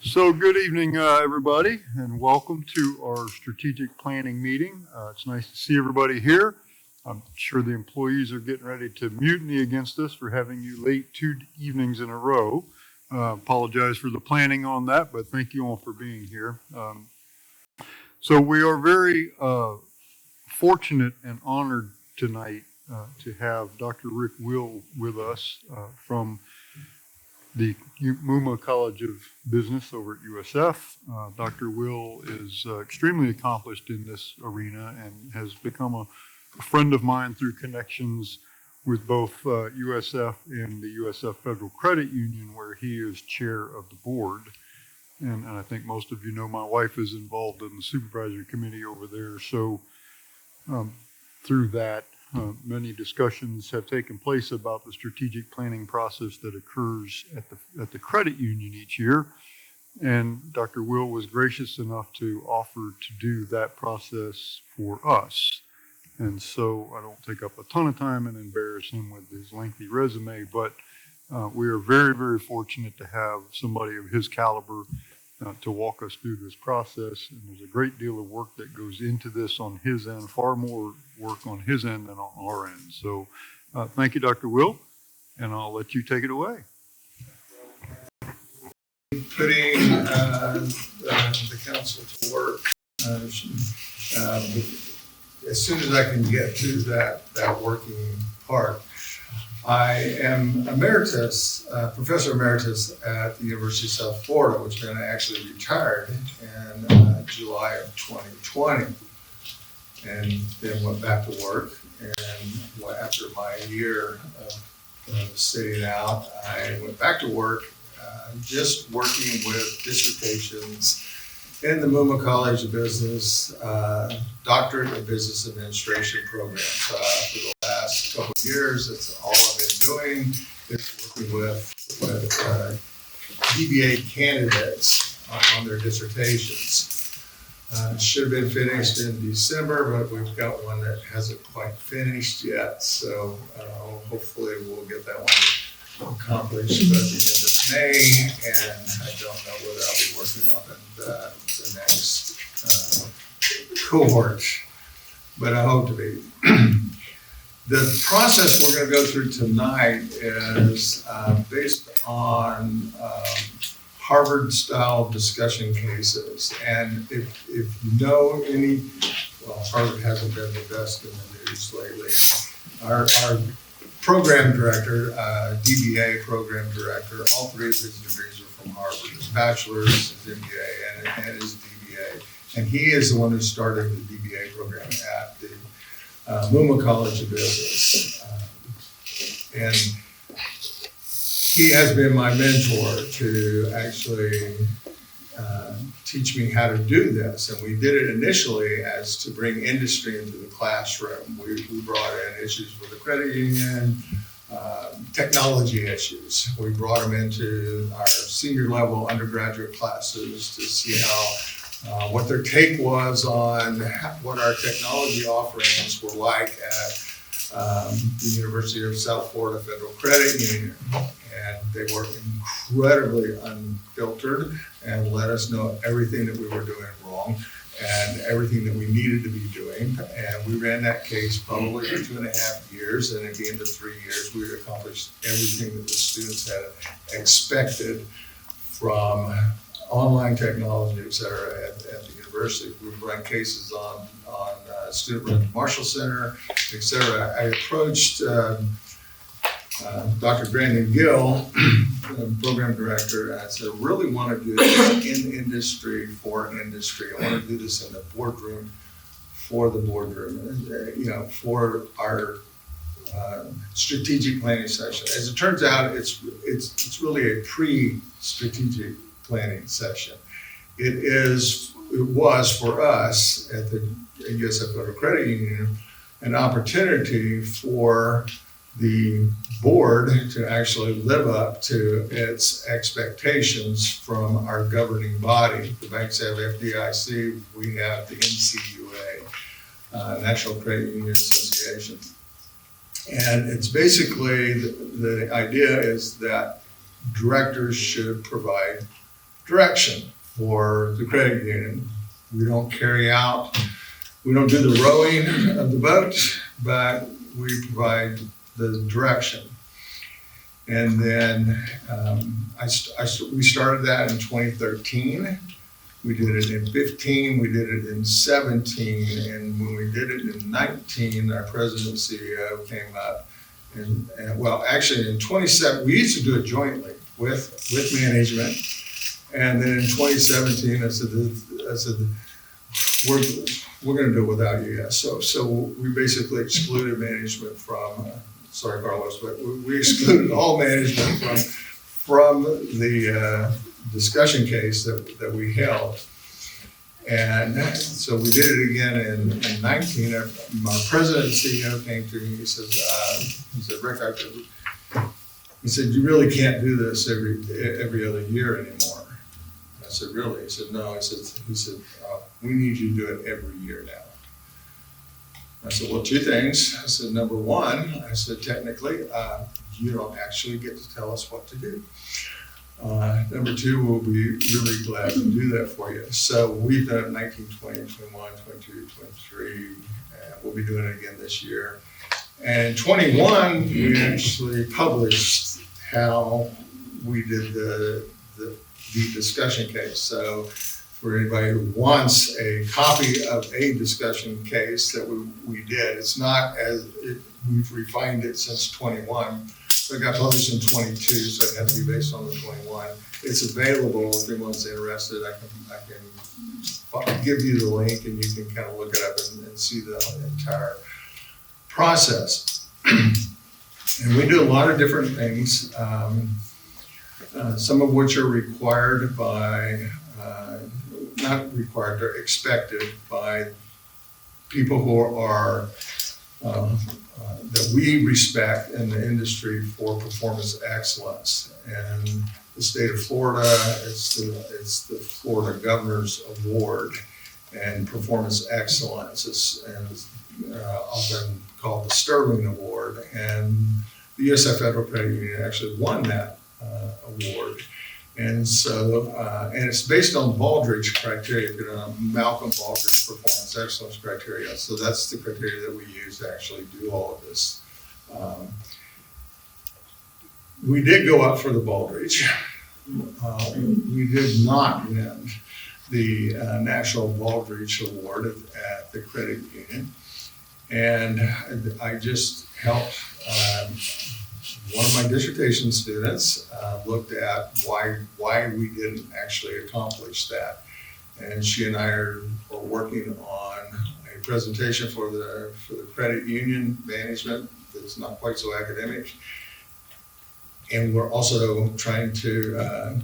So good evening, everybody, and welcome to our strategic planning meeting. It's nice to see everybody here. I'm sure the employees are getting ready to mutiny against us for having you late 2 evenings in a row. Apologize for the planning on that, but thank you all for being here. So we are very fortunate and honored tonight to have Dr. Rick Will with us from the Muma College of Business over at USF. Dr. Will is extremely accomplished in this arena and has become a friend of mine through connections with both USF and the USF Federal Credit Union, where he is chair of the board. And I think most of you know my wife is involved in the supervisory committee over there. So through that, many discussions have taken place about the strategic planning process that occurs at the credit union each year. And Dr. Will was gracious enough to offer to do that process for us. And so I don't take up a ton of time and embarrass him with his lengthy resume, but we are very, very fortunate to have somebody of his caliber to walk us through this process. And there's a great deal of work that goes into this on his end, far more work on his end than on our end. So thank you, Dr. Will, and I'll let you take it away. Putting the council to work as soon as I can get to that working part. I am emeritus, professor emeritus at the University of South Florida, which I actually retired in July of 2020, and then went back to work. And after my year of sitting out, I went back to work, just working with dissertations in the Muma College of Business, Doctorate of Business Administration program. For the last couple of years, that's all I've been doing, is working with DBA candidates on their dissertations. Should have been finished in December, but we've got one that hasn't quite finished yet. So hopefully we'll get that one accomplished by the end of May, and I don't know whether I'll be working on the next cohort, but I hope to be. The process we're going to go through tonight is based on Harvard-style discussion cases, and if you know any, well, Harvard hasn't been the best in the news lately. Our program director, DBA program director, all three of his degrees are from Harvard. His bachelor's, his MBA, and his DBA. And he is the one who started the DBA program at the Muma College of Business. And he has been my mentor to actually teach me how to do this. And we did it initially as to bring industry into the classroom. We brought in issues with the credit union, technology issues. We brought them into our senior level undergraduate classes to see how, what their take was on what our technology offerings were like at the University of South Florida Federal Credit Union. And they were incredibly unfiltered and let us know everything that we were doing wrong and everything that we needed to be doing. And we ran that case probably for 2.5 years. And at the end of 3 years, we had accomplished everything that the students had expected from online technology, et cetera, at the university. We've run cases on student-run Marshall Center, et cetera. I approached Dr. Brandon Gill, program director, and I said, I really want to do this in industry for industry. I want to do this in the boardroom for the boardroom, for our strategic planning session. As it turns out, it's really a pre-strategic planning session. It was for us at the USF Federal Credit Union an opportunity for the board to actually live up to its expectations from our governing body. The banks have FDIC, we have the NCUA, National Credit Union Association. And it's basically, the idea is that directors should provide direction for the credit union. We don't we don't do the rowing of the boat, but we provide the direction. And then we started that in 2013. We did it in 15, we did it in 17, and when we did it in 19, our president and CEO came up. And well, actually in 27, we used to do it jointly with management. And then in 2017, I said, we're going to do it without you guys. So we basically excluded management from, sorry, Carlos, but we excluded all management from the discussion case that we held. And so we did it again in 19. Our president and CEO came to me, he said, Rick, he said, you really can't do this every other year anymore. I said, really? He said, no. He said, we need you to do it every year now. I said, well, two things. I said, number one, I said, technically, you don't actually get to tell us what to do. Number two, we'll be really glad to do that for you. So we've done it 19, 20, 21, 22, 23, and we'll be doing it again this year. And in 21, we actually published how we did the discussion case. So for anybody who wants a copy of a discussion case that we did, it's not we've refined it since 21. So it got published in 22, so it had to be based on the 21. It's available if anyone's interested. I can give you the link and you can kind of look it up and see the entire process. And we do a lot of different things, some of which are required by, not required, they're expected by people who are that we respect in the industry for performance excellence. And the state of Florida, it's the Florida Governor's Award and Performance Excellence. It's often called the Sterling Award. And the USF Federal Credit Union actually won that award. And so, and it's based on Baldrige criteria, Malcolm Baldrige Performance Excellence criteria. So that's the criteria that we use to actually do all of this. We did go up for the Baldrige. We did not win the National Baldrige Award at the credit union. And I just helped one of my dissertation students looked at why we didn't actually accomplish that. And she and I are working on a presentation for the credit union management that's not quite so academic. And we're also trying to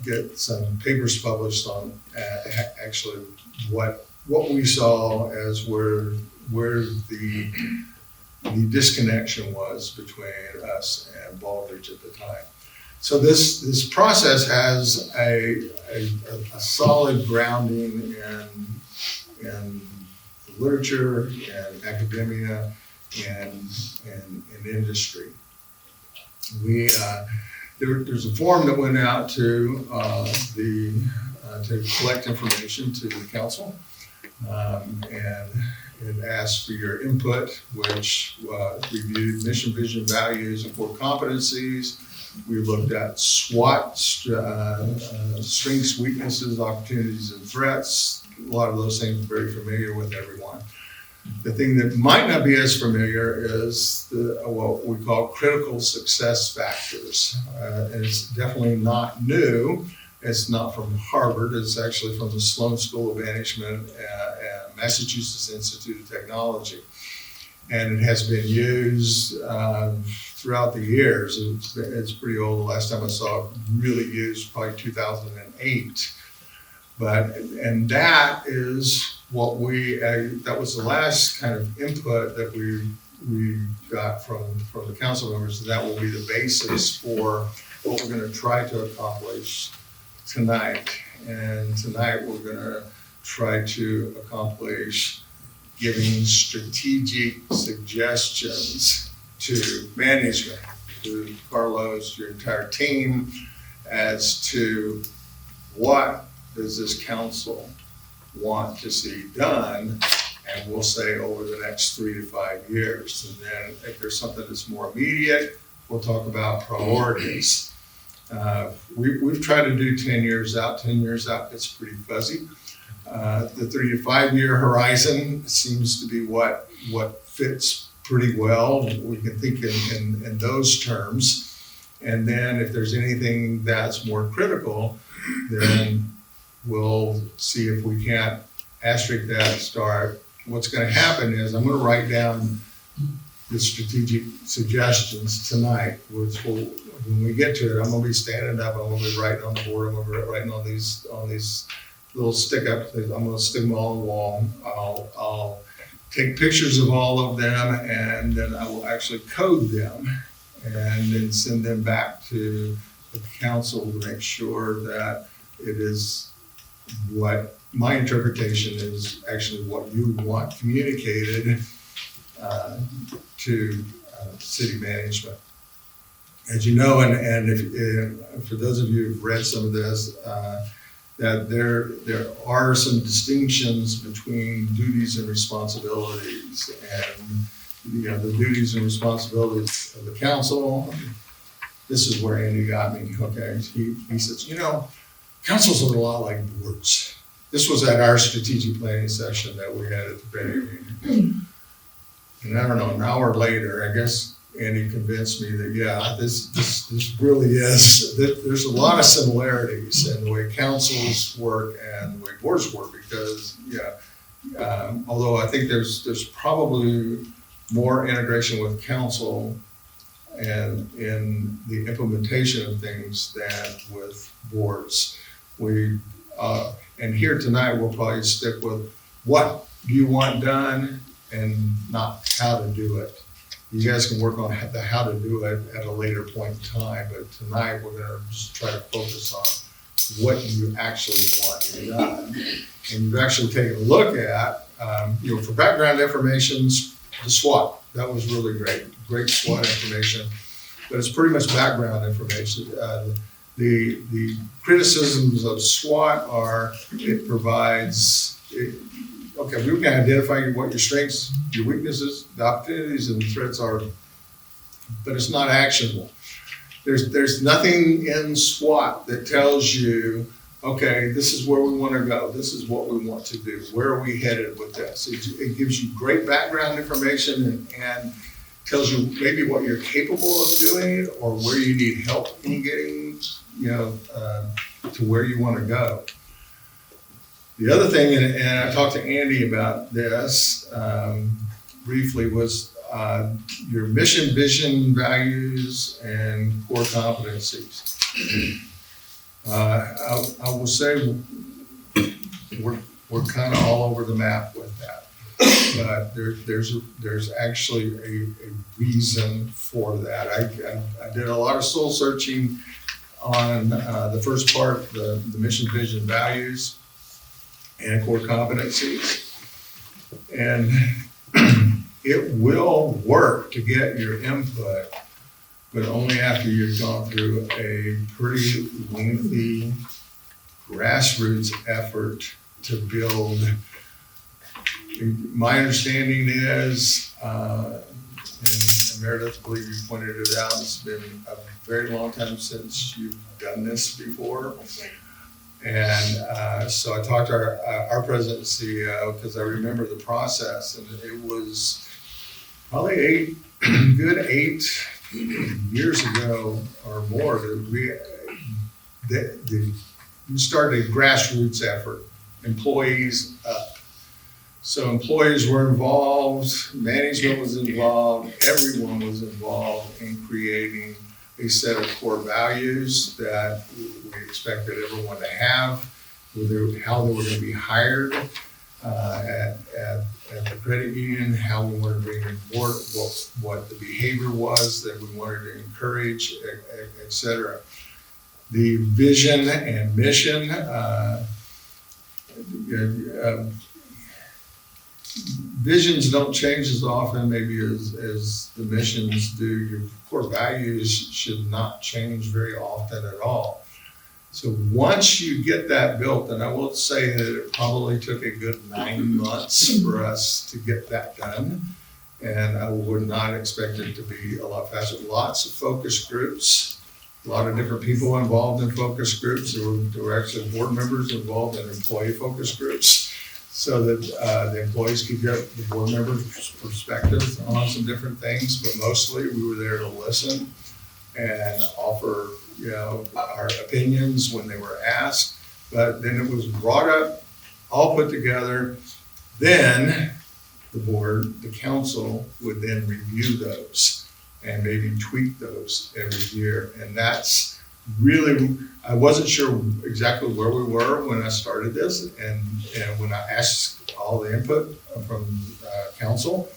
get some papers published on actually what we saw as where the disconnection was between us and Baldrige at the time. So this process has a solid grounding in literature and academia and industry. There's a form that went out to collect information to the council, and it asked for your input, which reviewed mission, vision, values, and core competencies. We looked at SWOT, strengths, weaknesses, opportunities, and threats. A lot of those things are very familiar with everyone. The thing that might not be as familiar is what we call critical success factors. And it's definitely not new. It's not from Harvard. It's actually from the Sloan School of Management and Massachusetts Institute of Technology. And it has been used throughout the years. It's pretty old. The last time I saw it really used, probably 2008. And that is what that was the last kind of input that we got from the council members. That will be the basis for what we're going to try to accomplish tonight. And tonight we're going to try to accomplish giving strategic suggestions to management, to Carlos, your entire team, as to what does this council want to see done? And we'll say over the next 3 to 5 years. And then if there's something that's more immediate, we'll talk about priorities. We've tried to do 10 years out. 10 years out, it's pretty fuzzy. The 3 to 5 year horizon seems to be what fits pretty well. We can think in those terms. And then if there's anything that's more critical, then we'll see if we can't asterisk that, start. What's going to happen is I'm going to write down the strategic suggestions tonight, which will, when we get to it, I'm going to be standing up, I'm going to be writing on the board, I'm going to be writing on these little stick-ups. I'm going to stick them all on the wall. I'll take pictures of all of them, and then I will actually code them and then send them back to the council to make sure that it is what my interpretation is actually what you want communicated to city management. As you know, and if, for those of you who've read some of this, that there are some distinctions between duties and responsibilities, and the duties and responsibilities of the council. This is where Andy got me. Okay, he says, councils are a lot like boards. This was at our strategic planning session that we had at the planning meeting. And I don't know, an hour later, I guess Andy convinced me that, yeah, this really is, there's a lot of similarities in the way councils work and the way boards work, because, although I think there's probably more integration with council and in the implementation of things than with boards. And here tonight, we'll probably stick with what do you want done and not how to do it. You guys can work on the how to do it at a later point in time, but tonight we're gonna just try to focus on what you actually want done. And you've actually taken a look at, for background information, the SWOT. That was really great SWOT information, but it's pretty much background information. The criticisms of SWOT are it provides, we can identify what your strengths, your weaknesses, the opportunities, and the threats are, but it's not actionable. There's nothing in SWOT that tells you, okay, this is where we want to go. This is what we want to do. Where are we headed with this? It gives you great background information and tells you maybe what you're capable of doing or where you need help in getting, to where you want to go. The other thing, and I talked to Andy about this briefly, was your mission, vision, values, and core competencies. I will say we're kind of all over the map with that, but there's actually a reason for that. I did a lot of soul searching on the first part, the mission, vision, values, and core competencies, and it will work to get your input, but only after you've gone through a pretty lengthy grassroots effort to build. My understanding is, and Meredith, I believe you pointed it out, it's been a very long time since you've done this before. And so I talked to our president and CEO, because I remember the process, and it was probably 8 years ago or more that we started a grassroots effort, employees up. So employees were involved, management was involved, everyone was involved in creating a set of core values that we expected everyone to have, how they were going to be hired at the credit union, how we wanted to bring them aboard, what the behavior was that we wanted to encourage, et cetera. The vision and mission, visions don't change as often maybe as the missions do. Your core values should not change very often at all. So once you get that built, and I will say that it probably took a good 9 months for us to get that done. And I would not expect it to be a lot faster. Lots of focus groups, a lot of different people involved in focus groups. There were actually board members involved in employee focus groups so that the employees could get the board members' perspectives on some different things. But mostly we were there to listen and offer, our opinions when they were asked. But then it was brought up, all put together. Then the council would then review those and maybe tweak those every year. And that's really, I wasn't sure exactly where we were when I started this. And when I asked all the input from council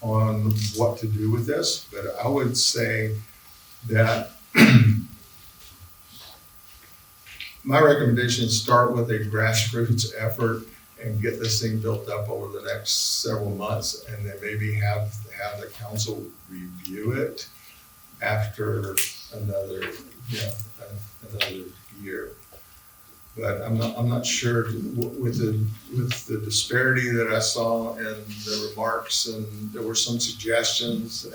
on what to do with this, but I would say that my recommendation is start with a grassroots effort and get this thing built up over the next several months, and then maybe have the council review it after another year. But I'm not sure with the disparity that I saw in the remarks, and there were some suggestions,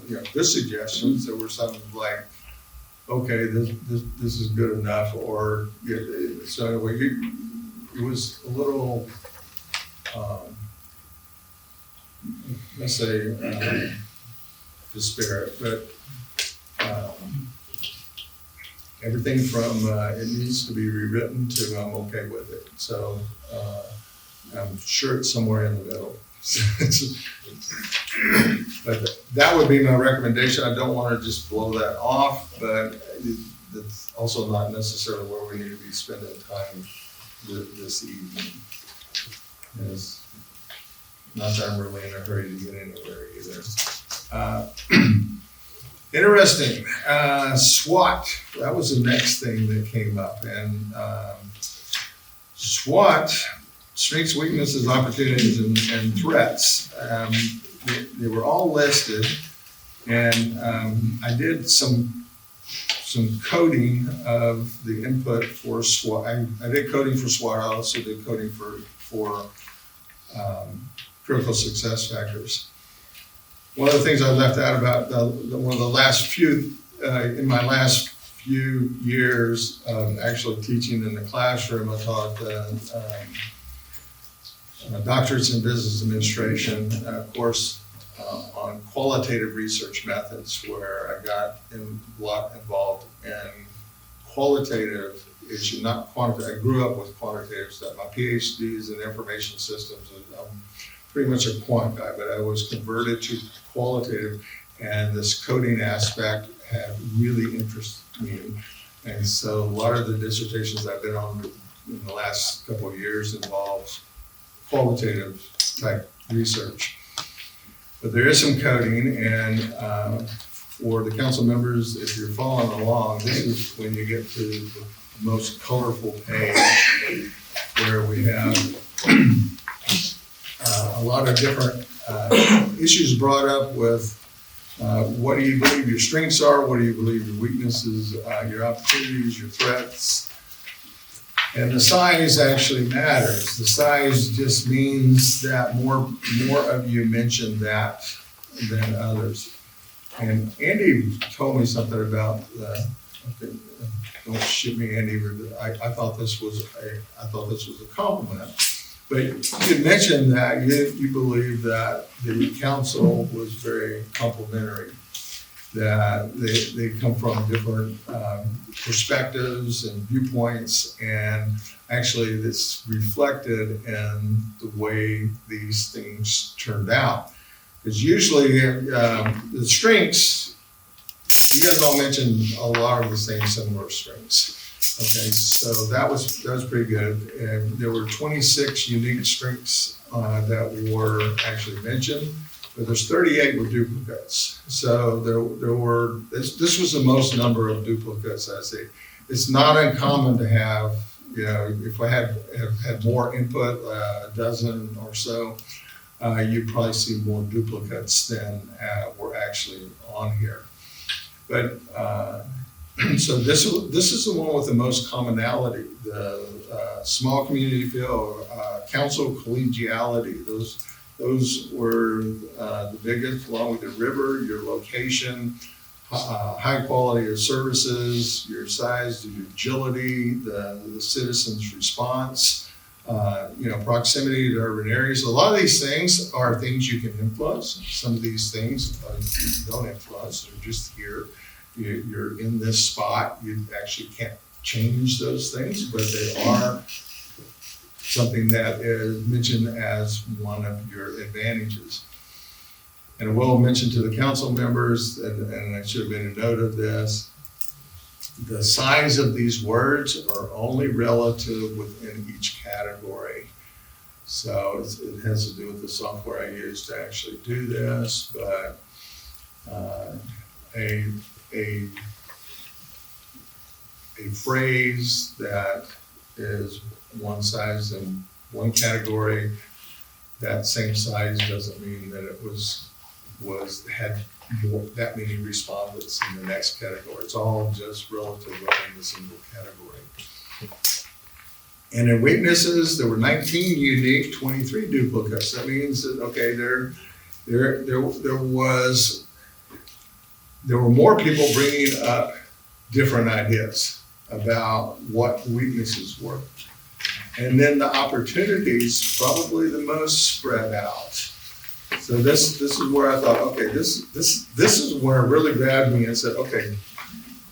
good suggestions. There were some like, okay, this is good enough, or so anyway, it was a little, let's say, disparate, but everything from it needs to be rewritten to I'm okay with it. So I'm sure it's somewhere in the middle. But that would be my recommendation. I don't want to just blow that off, but it's also not necessarily where we need to be spending time this evening. It's not that I'm really in a hurry to get anywhere either. Interesting. SWOT, that was the next thing that came up. And SWOT, strengths, weaknesses, opportunities, and threats. They were all listed, and I did some coding of the input for SWOT. I did coding for SWOT. I also did coding for critical success factors. One of the things I left out about one of the last few, in my last few years of actually teaching in the classroom, I taught doctorates in business administration course on qualitative research methods, where I got a lot involved in qualitative issue, not quantitative. I grew up with quantitative stuff. My PhD is in information systems, and I'm pretty much a quant guy, but I was converted to qualitative, and this coding aspect had really interested me. And so a lot of the dissertations I've been on in the last couple of years involves qualitative type research. But there is some coding, and for the council members, if you're following along, this is when you get to the most colorful page, where we have a lot of different issues brought up with what do you believe your strengths are, what do you believe your weaknesses, your opportunities, your threats. And the size actually matters. The size just means that more of you mention that than others. And Andy told me something about don't shit me, Andy. I thought this was a compliment. But you mentioned that you believe that the council was very complimentary, that they come from different perspectives and viewpoints, and actually it's reflected in the way these things turned out. Because usually the strengths, you guys all mentioned a lot of the same similar strengths. Okay, so that was pretty good. And there were 26 unique strengths that were actually mentioned, but there's 38 were duplicates. So there were, this was the most number of duplicates I see. It's not uncommon to have, if I had more input, a dozen or so, you'd probably see more duplicates than were actually on here. But So this is the one with the most commonality, the small community feel, council collegiality. Those were the biggest, along with the river, your location, high quality of services, your size, your agility, the citizens' response, proximity to urban areas. A lot of these things are things you can influence. Some of these things you don't influence, they're just here. You're in this spot, you actually can't change those things, but they are something that is mentioned as one of your advantages. And I will mention to the council members, and I should have made a note of this, the size of these words are only relative within each category. So it has to do with the software I use to actually do this, but a phrase that is one size in one category, that same size doesn't mean that it had that many respondents in the next category. It's all just relative within the single category. And in weaknesses, there were 19 unique, 23 duplicates. That means that, okay, there were more people bringing up different ideas about what weaknesses were. And then the opportunities, probably the most spread out. So this is where I thought, okay, this is where it really grabbed me and said, okay,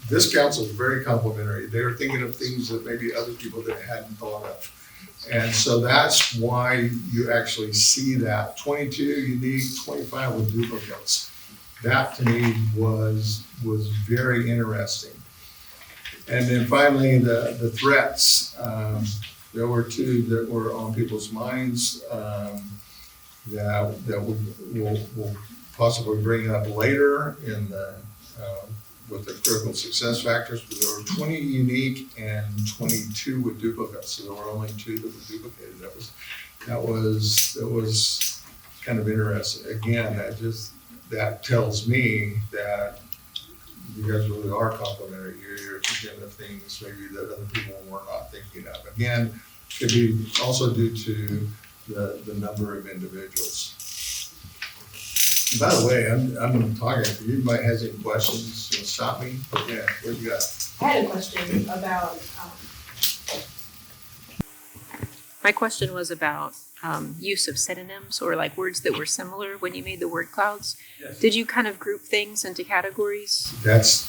this council is very complimentary. They were thinking of things that maybe other people that hadn't thought of. And so that's why you actually see that 22 unique, 25 with duplicates. That to me was very interesting. And then finally, the threats. There were two that were on people's minds that we'll possibly bring up later in the with the critical success factors. But there were 20 unique and 22 with duplicates, so there were only 2 that were duplicated. That was kind of interesting. Again, that tells me that you guys really are complimentary. You're thinking of things maybe that other people were not thinking of. Again, could be also due to the number of individuals. And by the way, I'm talking. If anybody has any questions, you'll stop me. Yeah, what do you got? I had a question about, my question was about use of synonyms or like words that were similar when you made the word clouds. Yes. Did you kind of group things into categories? That's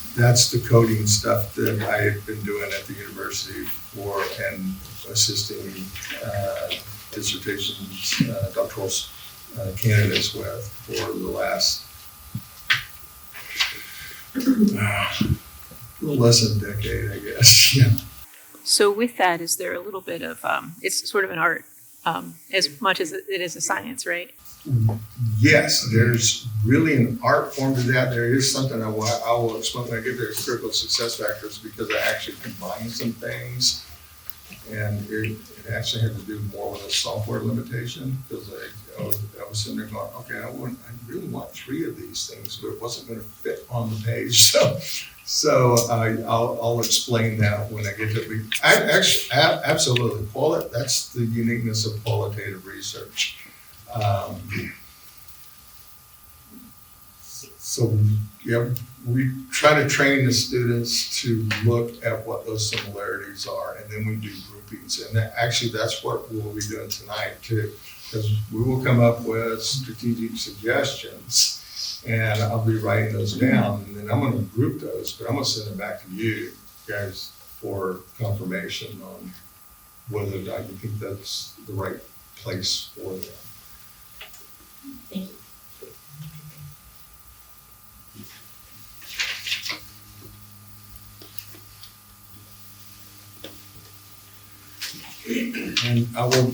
the coding stuff that I have been doing at the university for and assisting dissertations, doctoral candidates with for the last little less than a decade, I guess. Yeah. So with that, is there a little bit of, it's sort of an art as much as it is a science, right? Yes, there's really an art form to that. There is something I will explain when I get there, critical success factors, because I actually combine some things. And it actually had to do more with a software limitation, because I was sitting there going, okay, I really want 3 of these things, but it wasn't going to fit on the page. So I'll explain that when I get to it. I actually absolutely that's the uniqueness of qualitative research. So yeah, we try to train the students to look at what those similarities are, and then we do groupings. And that's what we'll be doing tonight too, because we will come up with strategic suggestions, and I'll be writing those down, and then I'm going to group those, but I'm going to send them back to you guys for confirmation on whether or not you think that's the right place for them. Thank you. And I will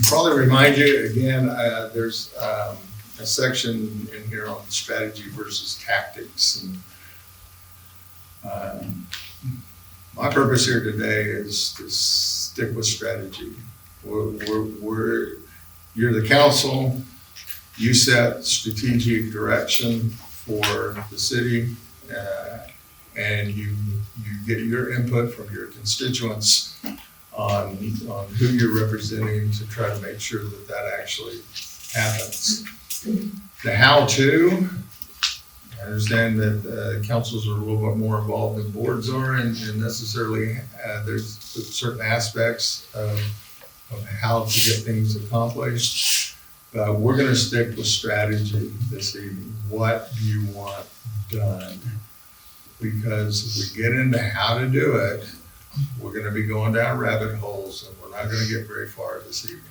probably remind you again, there's a section in here on strategy versus tactics. And my purpose here today is to stick with strategy. You're the council, you set strategic direction for the city, and you you get your input from your constituents on who you're representing to try to make sure that that actually happens. The how-to, I understand that councils are a little bit more involved than boards are, and necessarily there's certain aspects of how to get things accomplished. But we're going to stick with strategy this evening. What do you want done? Because if we get into how to do it, we're going to be going down rabbit holes, and we're not going to get very far this evening.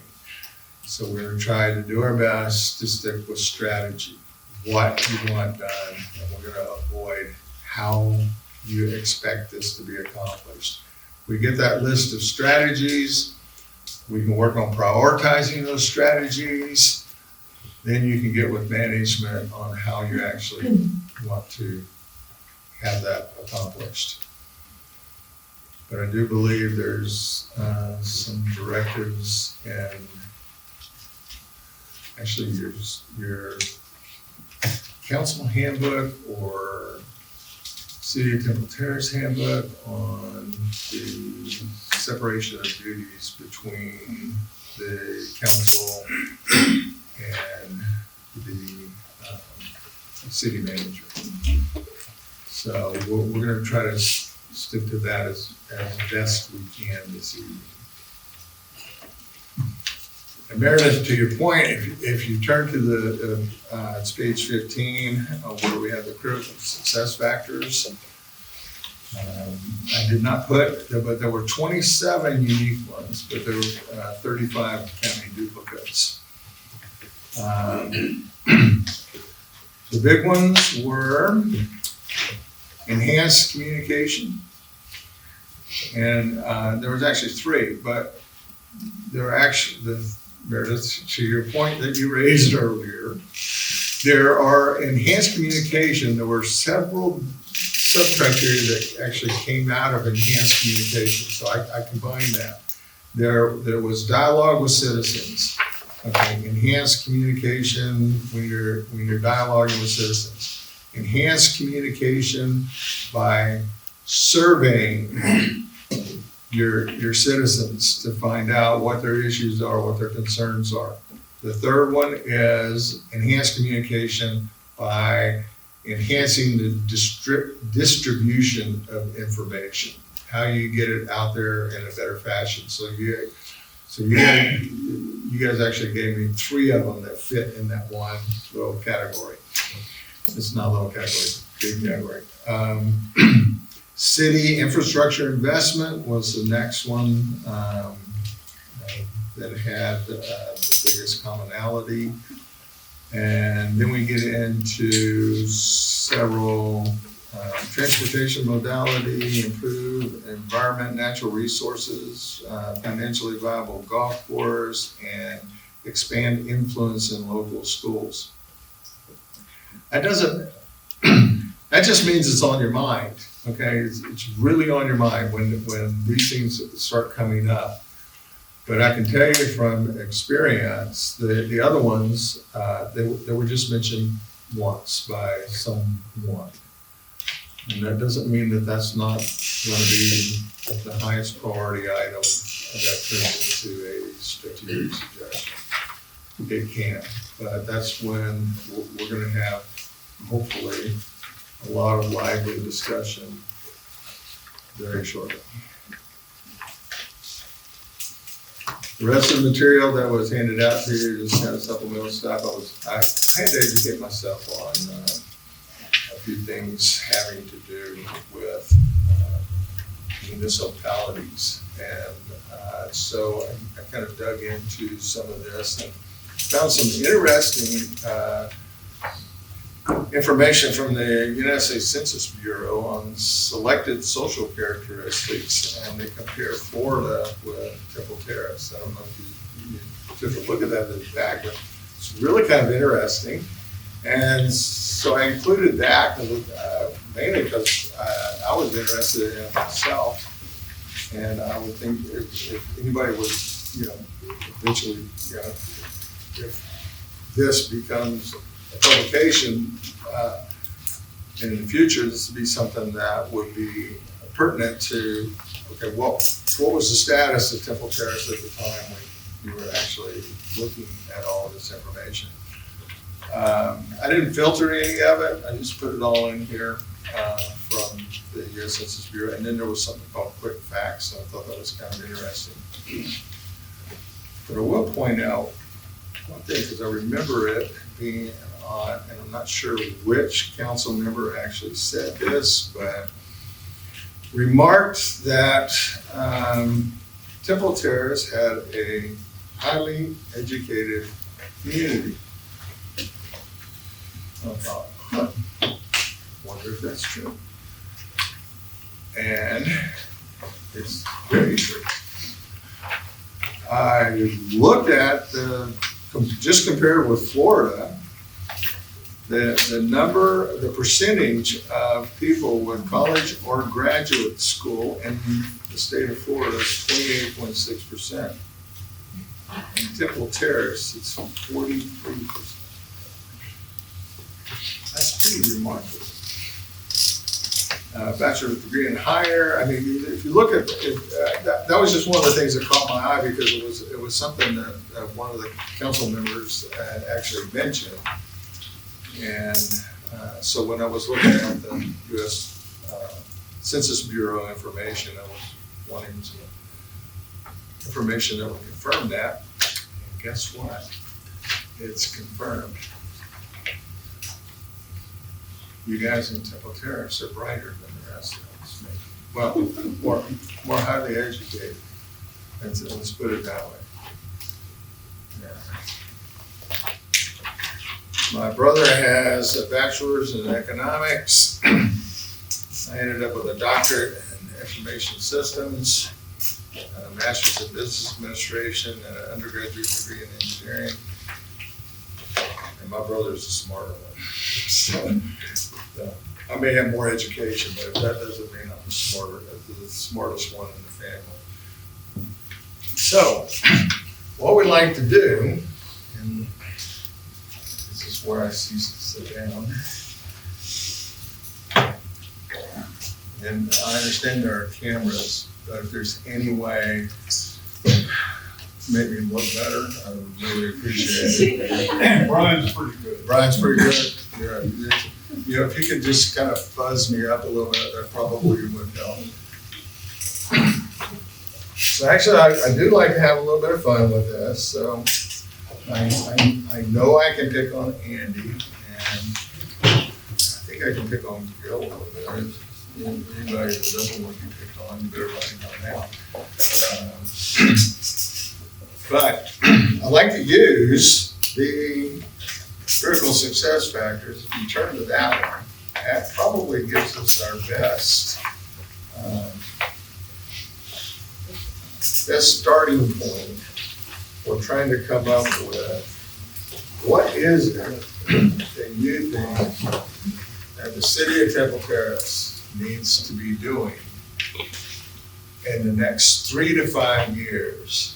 So we're going to try to do our best to stick with strategy. What you want done, and we're going to avoid how you expect this to be accomplished. We get that list of strategies. We can work on prioritizing those strategies. Then you can get with management on how you actually want to have that accomplished. But I do believe there's some directives and actually your council handbook or City of Temple Terrace handbook on the separation of duties between the council and the city manager. So we're going to try to stick to that as best we can this evening. And Meredith, to your point, if you turn to the, it's page 15, where we have the critical success factors. I did not put, but there were 27 unique ones, but there were 35 county duplicates. The big ones were enhanced communication. And there was actually 3, but there are actually, Meredith, to your point that you raised earlier, there are enhanced communication. There were several sub-criteria that actually came out of enhanced communication. So I combined that. There was dialogue with citizens. Okay, enhanced communication when you're dialoguing with citizens. Enhanced communication by surveying your citizens to find out what their issues are, what their concerns are. The third one is enhanced communication by enhancing the distribution of information, how you get it out there in a better fashion. So you guys actually gave me 3 of them that fit in that one little category. It's not a little category, it's a big category. City infrastructure investment was the next one that had the biggest commonality. And then we get into several transportation modality, improve environment, natural resources, financially viable golf course, and expand influence in local schools. That just means it's on your mind. Okay, it's really on your mind when these things start coming up. But I can tell you from experience, the other ones, they were just mentioned once by someone. And that doesn't mean that that's not going to be the highest priority item that turns into a strategic suggestion. It can, but that's when we're going to have, hopefully, a lot of lively discussion very shortly. The rest of the material that was handed out to you is kind of supplemental stuff. I had to educate myself on a few things having to do with municipalities. And so I kind of dug into some of this and found some interesting information from the United States Census Bureau on selected social characteristics, and they compare Florida with Temple Terrace. I don't know if you took a look at that in the back, but it's really kind of interesting. And so I included that mainly because I was interested in it myself, and I would think if anybody would, eventually, if this becomes a publication in the future, this would be something that would be pertinent to, okay, what was the status of Temple Terrace at the time when you were actually looking at all of this information? I didn't filter any of it. I just put it all in here from the U.S. Census Bureau. And then there was something called Quick Facts. So I thought that was kind of interesting. But I will point out one thing, because I remember it being on, and I'm not sure which council member actually said this, but remarked that Temple Terrace had a highly educated community. I thought, wonder if that's true. And it's very true. I looked at just compared with Florida, the percentage of people with college or graduate school in the state of Florida is 28.6%. In Temple Terrace, it's 43%. That's pretty remarkable. Bachelor's degree and higher. I mean, if you look at that was just one of the things that caught my eye, because it was something that one of the council members had actually mentioned. And so when I was looking at the U.S. Census Bureau information, I was wanting some information that would confirm that. And guess what? It's confirmed. You guys in Temple Terrace are brighter than the rest of us, maybe. Well, more highly educated. Let's put it that way. Yeah. My brother has a bachelor's in economics. I ended up with a doctorate in information systems, a master's in business administration, and an undergraduate degree in engineering. And my brother's a smarter one. So, I may have more education, but that doesn't mean I'm the smartest one in the family. So, what we like to do, and this is where I cease to sit down. And I understand there are cameras, but if there's any way to make me look better, I would really appreciate it. Brian's pretty good. Brian's pretty good. Yeah. You know, if you could just kind of fuzz me up a little bit, that probably would help. So actually, I do like to have a little bit of fun with this. So I know I can pick on Andy, and I think I can pick on Gil a little bit. Anybody that doesn't want to be picked on, you better let me know now. But I like to use the critical success factors. If you turn to that one, that probably gives us our best starting point. We're trying to come up with what is it that you think that the city of Temple Terrace needs to be doing in the next 3 to 5 years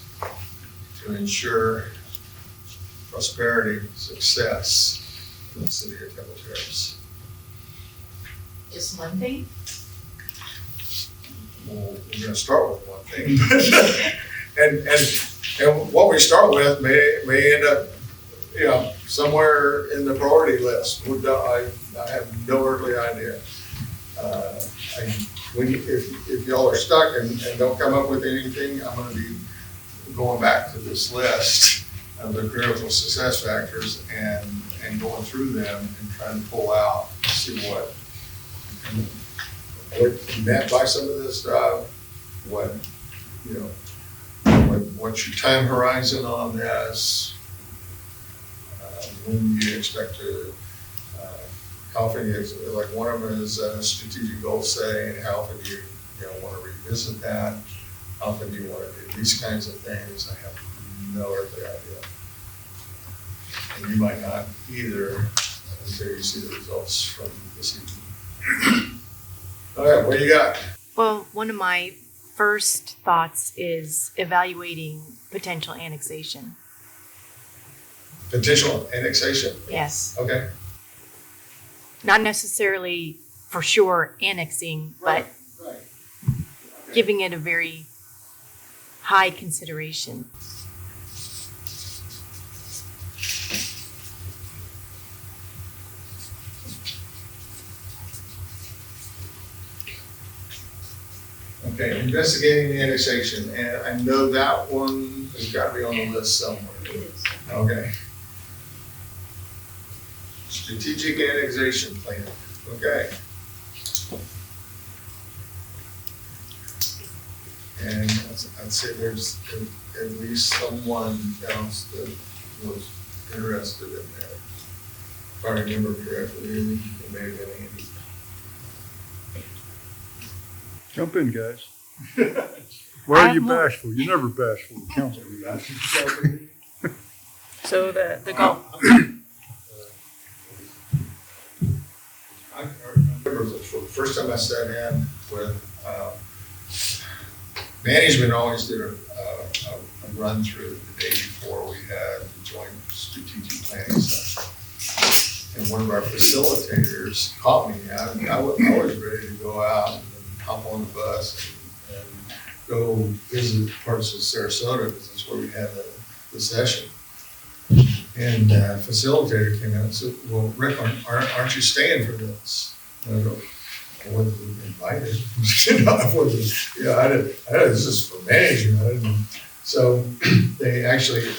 to ensure prosperity, success in the city of Temple Terrace. Just one thing? Well, we're gonna start with one thing. and what we start with may end up, you know, somewhere in the priority list. I have no earthly idea. If y'all are stuck and don't come up with anything, I'm gonna be going back to this list of the critical success factors and going through them and trying to pull out, see what you meant by some of this stuff, what's your time horizon on this, when you expect to, how often you, like one of them is strategic goal setting, and how often do you want to revisit that, how often do you want to do these kinds of things. I have no earthly idea. And you might not either until you see the results from this evening. All right, what do you got? Well, one of my first thoughts is evaluating potential annexation. Potential annexation? Yes. Okay. Not necessarily for sure annexing, Right. giving it a very high consideration. Okay, investigating the annexation, and I know that one has got to be on the list somewhere. It is. Okay. Strategic annexation plan, okay. And I'd say there's at least someone else that was interested in that. If I remember correctly, it may have been Andy. Jump in, guys. Why I are have you more. bashful? You're never bashful in council meetings. So the golf, I remember the first time I sat in with, management always did a run through the day before we had the joint strategic planning session. And one of our facilitators caught me. I was ready to go out and hop on the bus and go visit parts of Sarasota because that's where we had the session. And facilitator came out and said, well, Rick, aren't you staying for this? And I go, I wasn't invited. This is for management. I didn't. So they actually,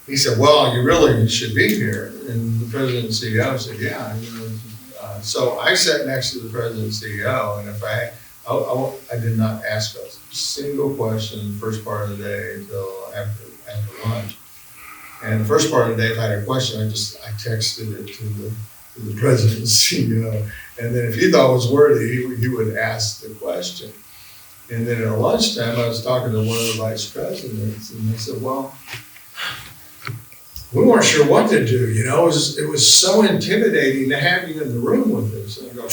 he said, well, you really should be here. And the president and CEO said, yeah. So I sat next to the president and CEO, and if I did not ask a single question the first part of the day until after lunch. And the first part of the day, if I had a question, I texted it to the president and CEO. And then if he thought it was worthy, he would ask the question. And then at lunchtime, I was talking to one of the vice presidents, and they said, well, we weren't sure what to do. It was so intimidating to have you in the room with us. And I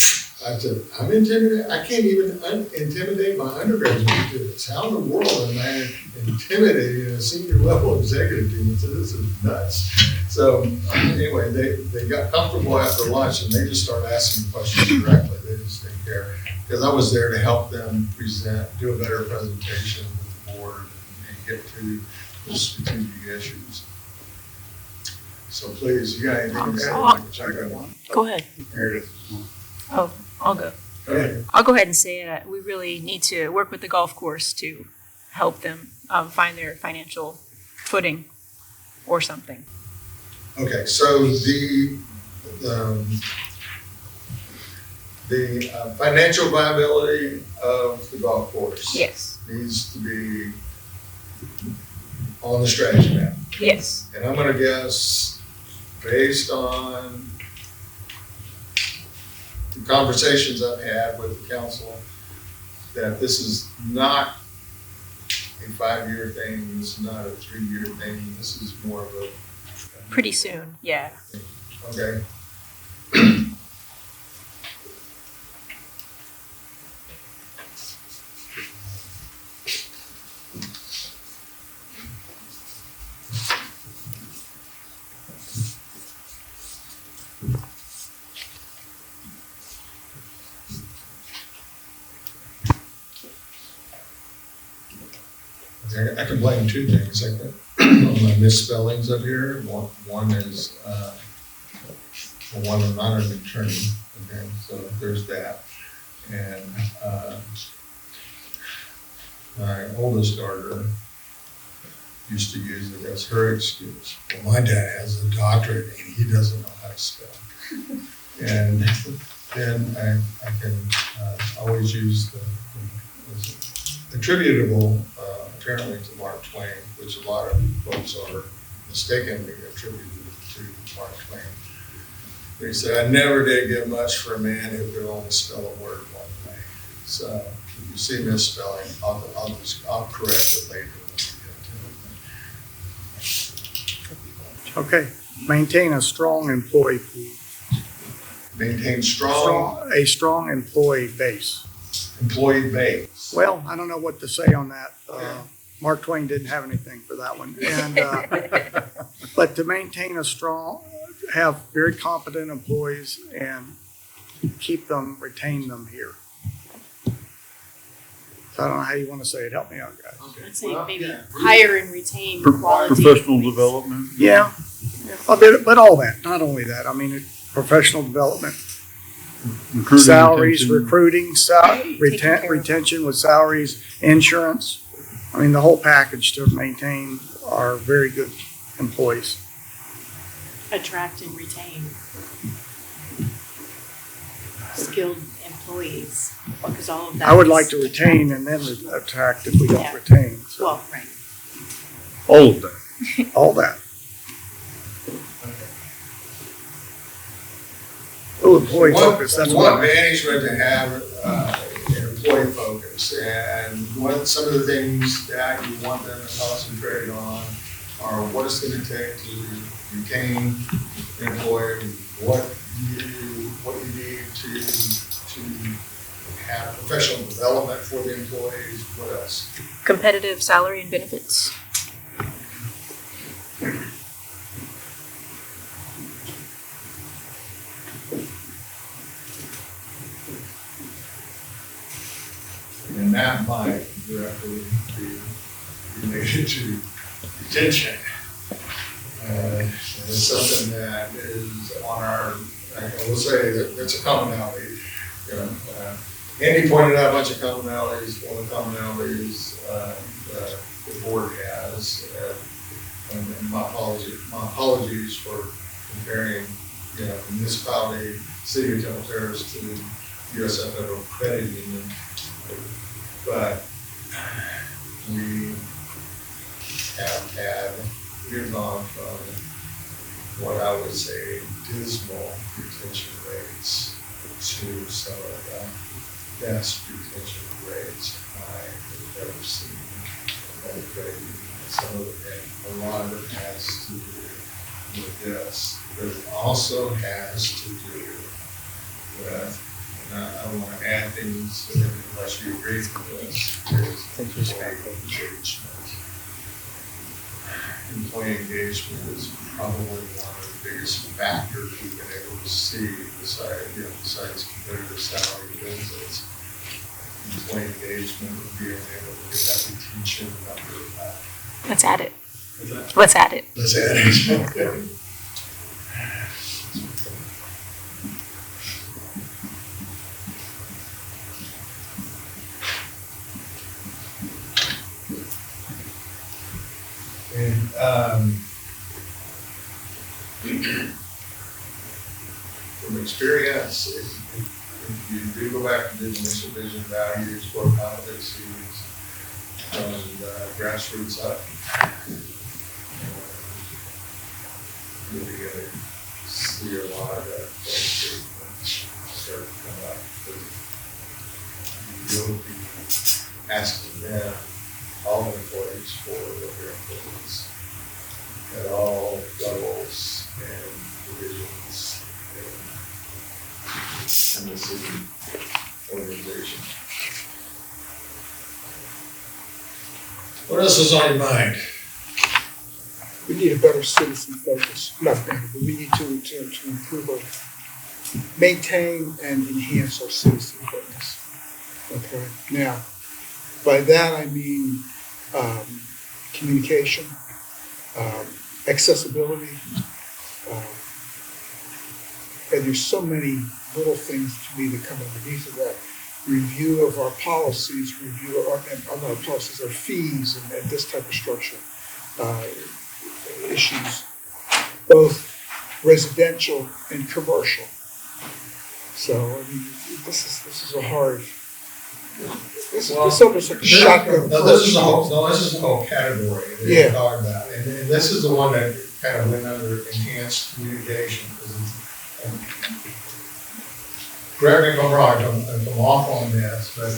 said, I'm intimidated. I can't even intimidate my undergraduate students. How in the world am I intimidating a senior level executive team? I said, this is nuts. So anyway, they got comfortable after lunch and they just started asking questions directly. They just didn't care. Because I was there to help them do a better presentation with the board and get to the strategic issues. So please, you got anything to say? I got one. go ahead. Here it is. Oh, I'll go. Okay. I'll go ahead and say that we really need to work with the golf course to help them find their financial footing or something. Okay, so the financial viability of the golf course Yes, needs to be on the strategy map. yes. And I'm gonna guess, based on the conversations I've had with the council, that this is not a 5-year thing, this is not a 3-year thing, this is more of a. Pretty soon, yeah. Okay. I can blame two things. I can on my misspellings up here. One is I'm not an attorney. Okay, so there's that. And my oldest daughter used to use it as her excuse. Well, my dad has a doctorate and he doesn't know how to spell. And then I can always use the attributable apparently to Mark Twain, which a lot of folks are mistakenly attributed to Mark Twain. He said, I never did get much for a man who could only spell a word one way. So if you see misspelling, I'll correct it later when we get to it. Okay, maintain a strong employee pool. Maintain A strong employee base. employee base. Well, I don't know what to say on that. Mark Twain didn't have anything for that one. And, but to maintain have very competent employees and retain them here. I don't know how you want to say it. Help me out, guys. I'd say maybe hire and retain quality. Professional employees. development. Yeah, a bit, but all that, not only that, I mean, professional development, Recruiting, salaries, retention. recruiting, Taking care of- retention with salaries, insurance. I mean, the whole package to maintain our very good employees. Attract and retain skilled employees, because all of that. I would is- like to retain and then attract if we don't Yeah. retain, so, Well, right. All of that. all that. Oh, employee focus, that's We what I want meant. management to have an employee focus, and some of the things that you want them to concentrate on are what it's gonna take to retain an employee, what you need to have professional development for the employees, what else? Competitive salary and benefits. And that might directly be related to retention. It's something that is on our, I will say that it's a commonality. You know, Andy pointed out a bunch of commonalities. One of the commonalities the board has, and my apologies for comparing, municipality, city of Temple Terrace to USF Federal Credit Union. But we have gone from what I would say dismal retention rates to some of the best retention rates I have ever seen at a credit union. Some of it, a lot of it has to do with this, but it also has to do with, I don't want to add things unless you agree with this, is employee engagement. Employee engagement is probably one of the biggest factors we've been able to see besides competitive salary benefits. Employee engagement would be able to get that retention number back. Let's add it. Let's add it. Let's add it. And from experience, if you do go back to vision values, core competencies, from the grassroots up, you'll be able to see a lot of that start to come up. You'll be asking them, all employees, for their employees at all levels and divisions in the city organization. What else is on your mind? We need a better citizen focus, not better, but we need to improve our, maintain and enhance our citizen focus. Okay, now, by that I mean communication, accessibility, and there's so many little things to me that come underneath of that. Review of our policies, review of our policies, our fees, and this type of structure issues, both residential and commercial. So I mean, this is a hard. This is almost like a shotgun. No, this is the whole category that Yeah. you're talking about, and this is the one that kind of went under enhanced communication. Correct me if I'm wrong, if I'm off on this, but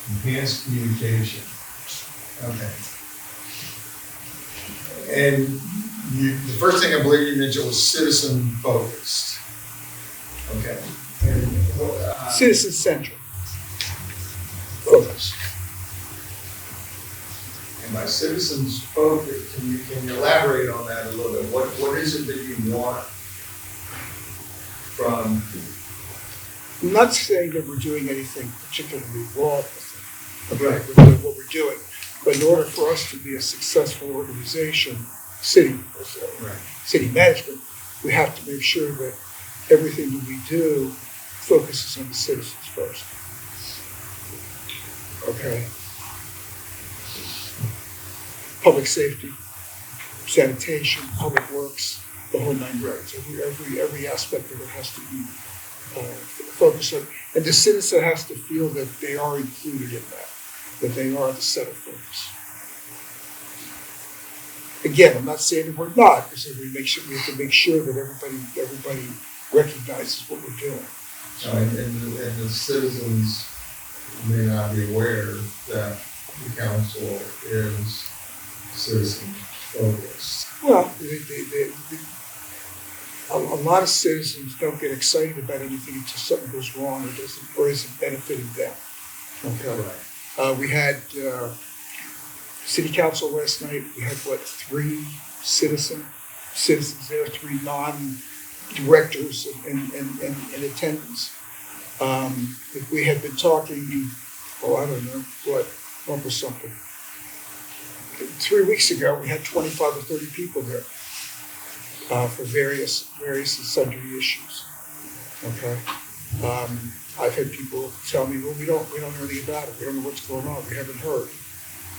enhanced communication. Okay. And the first thing I believe you mentioned was citizen focused. Okay. And, Citizen centric focus. and by citizens focus, can you elaborate on that a little bit? What is it that you want from? I'm not saying that we're doing anything particularly wrong with it, Right. with what we're doing. But in order for us to be a successful organization, city management, we have to make sure that everything that we do focuses on the citizens first. Okay? Public safety, sanitation, public works, the whole nine yards. Every aspect of it has to be focused on. And the citizen has to feel that they are included in that they are the center focus. Again, I'm not saying that we're not, because we have to make sure that everybody recognizes what we're doing. And the citizens may not be aware that the council is citizen focused. Well, a lot of citizens don't get excited about anything until something goes wrong or isn't benefiting them. Okay. Right. We had city council last night. We had 3 citizens there, 3 non-directors in attendance. If we had been talking, I don't know, what was something. 3 weeks ago, we had 25 or 30 people there for various and sundry issues. Okay. I've had people tell me, well, we don't know anything about it. We don't know what's going on. We haven't heard.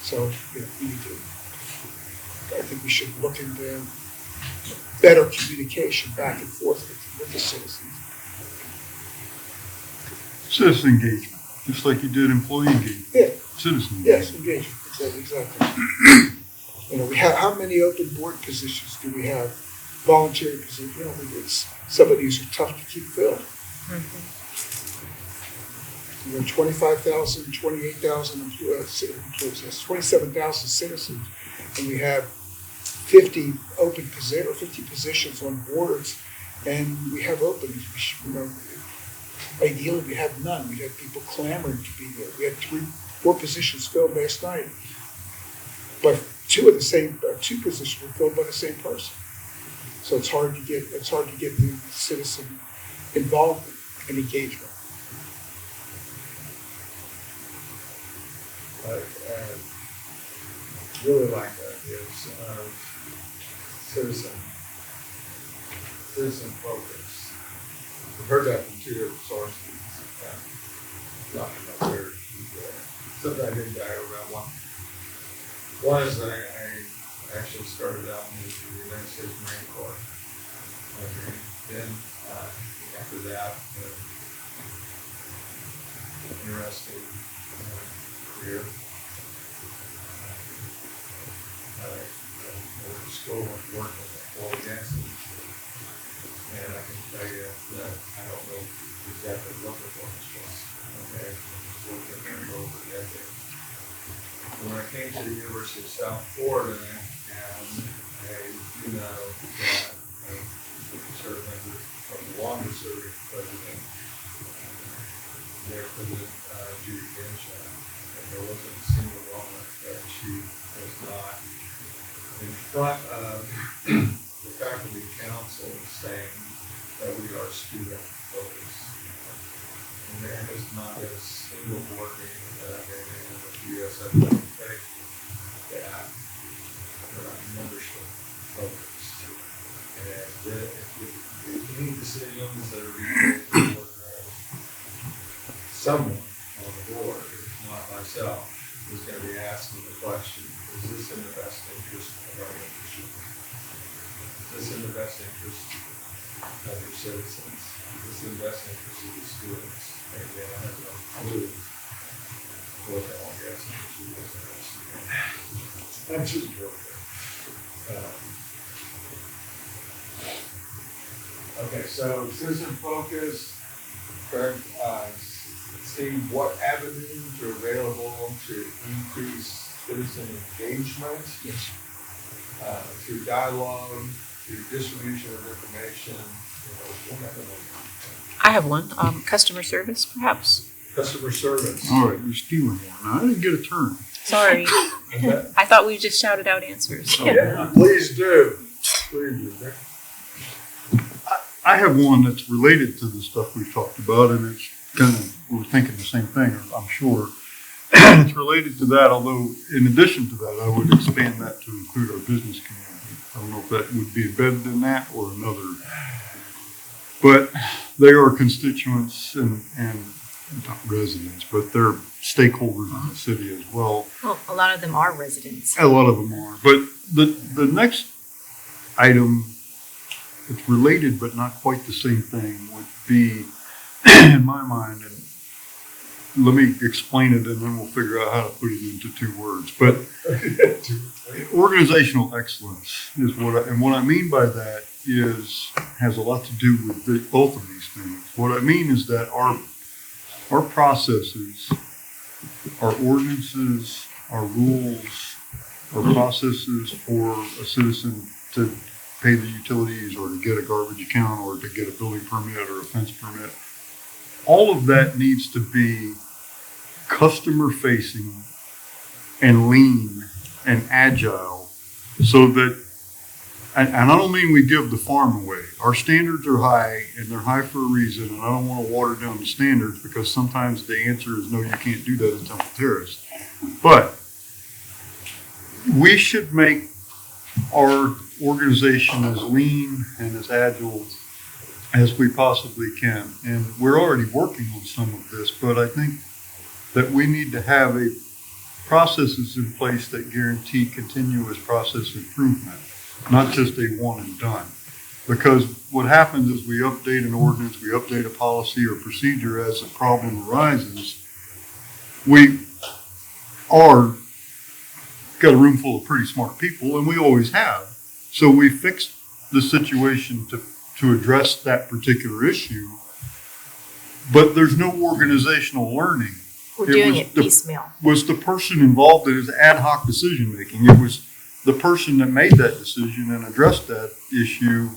So, we need to. I think we should look into better communication back and forth with the citizens. Citizen engagement, just like you did employee engagement. Yeah. Citizen Yes, engagement. engagement. Exactly. We have how many open board positions do we have? Voluntary positions. Some of these are tough to keep filled. 25,000, 28,000 employees. That's 27,000 citizens, and we have 50 50 positions on boards, and we have openings. Ideally, we have none. We had people clamoring to be there. We had 4 positions filled last night, but 2 positions were filled by the same person. So it's hard to get the citizen involvement and engagement. Really like the ideas of citizen focus. We've heard that from 2 different sources. Not enough there. Something I didn't dive around one. One is that I actually started out in the United States Marine Corps. Then after that, interesting career. I went to school and worked with oil and gas, and I can tell you that I don't know exactly what the focus was. Okay, I was working there for over a decade. When I came to the University of South Florida, and I do know that certain members of the longest serving president, their president, Judy Genshaw, and there wasn't a single moment that she was not in front of the faculty council saying that we are student focused. And there has not been a single board meeting that I've been in with USF that membership focused. And if any decisions that are being made for someone on the board, if not myself, is going to be asking the question, is this in the best interest of our membership? Is this in the best interest of your citizens? Is this in the best interest of the students? And again, I have no clue what the oil and gas industry is interested in. I'm just joking. Okay, so citizen focus, Craig, see what avenues are available to increase citizen engagement. Yes. Through dialogue, through distribution of information, I have one. Customer service, perhaps. customer service. All right, you're stealing one. I didn't get a turn. Sorry. I thought we just shouted out answers. Yeah, please do. Please do. I have one that's related to the stuff we've talked about, and it's kind of, we're thinking the same thing, I'm sure. It's related to that, although in addition to that, I would expand that to include our business community. I don't know if that would be embedded in that or another. But they are constituents and not residents, but they're stakeholders in the city as well. Well, a lot of them are residents. A lot of them are. But the next item that's related but not quite the same thing would be, in my mind, and let me explain it and then we'll figure out how to put it into 2 words. But organizational excellence is what I mean by that has a lot to do with both of these things. What I mean is that our processes, our ordinances, our rules, our processes for a citizen to pay the utilities or to get a garbage account or to get a building permit or a fence permit, all of that needs to be customer facing and lean and agile so that, and I don't mean we give the farm away. Our standards are high and they're high for a reason, and I don't want to water down the standards because sometimes the answer is no, you can't do that in Temple Terrace. But we should make our organization as lean and as agile as we possibly can. And we're already working on some of this, but I think that we need to have processes in place that guarantee continuous process improvement, not just a one and done. Because what happens is we update an ordinance, we update a policy or procedure as a problem arises. We got a room full of pretty smart people, and we always have. So we fixed the situation to address that particular issue, but there's no organizational learning. We're doing it piecemeal. Was the person involved in his ad hoc decision making. It was the person that made that decision and addressed that issue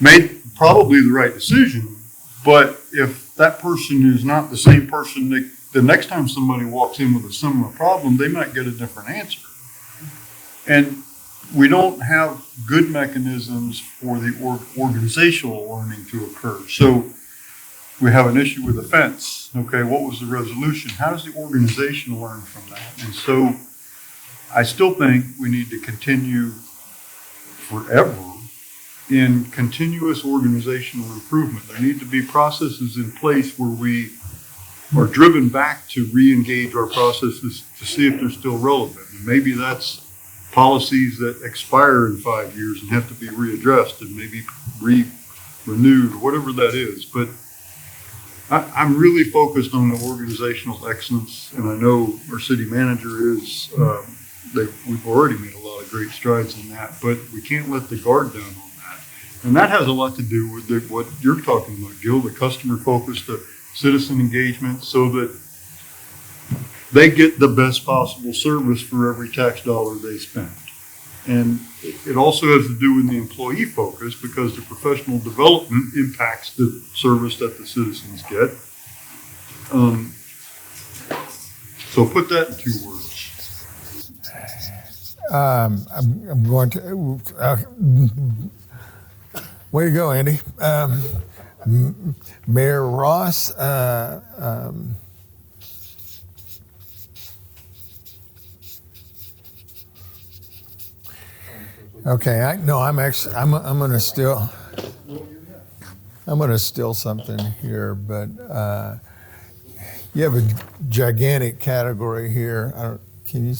made probably the right decision, but if that person is not the same person that the next time somebody walks in with a similar problem, they might get a different answer. And we don't have good mechanisms for the organizational learning to occur. So we have an issue with a fence. Okay, what was the resolution? How does the organization learn from that? And so I still think we need to continue forever in continuous organizational improvement. There need to be processes in place where we are driven back to re-engage our processes to see if they're still relevant. And maybe that's policies that expire in 5 years and have to be readdressed and maybe renewed, or whatever that is. But I'm really focused on the organizational excellence, and I know our city manager is. We've already made a lot of great strides in that, but we can't let the guard down on that. And that has a lot to do with what you're talking about, Gil, the customer focus, the citizen engagement, so that they get the best possible service for every tax dollar they spend. And it also has to do with the employee focus because the professional development impacts the service that the citizens get. So put that in 2 words. I'm going to. Way to go, Andy. Mayor Ross. Okay, I'm going to steal something here, but you have a gigantic category here. Can you?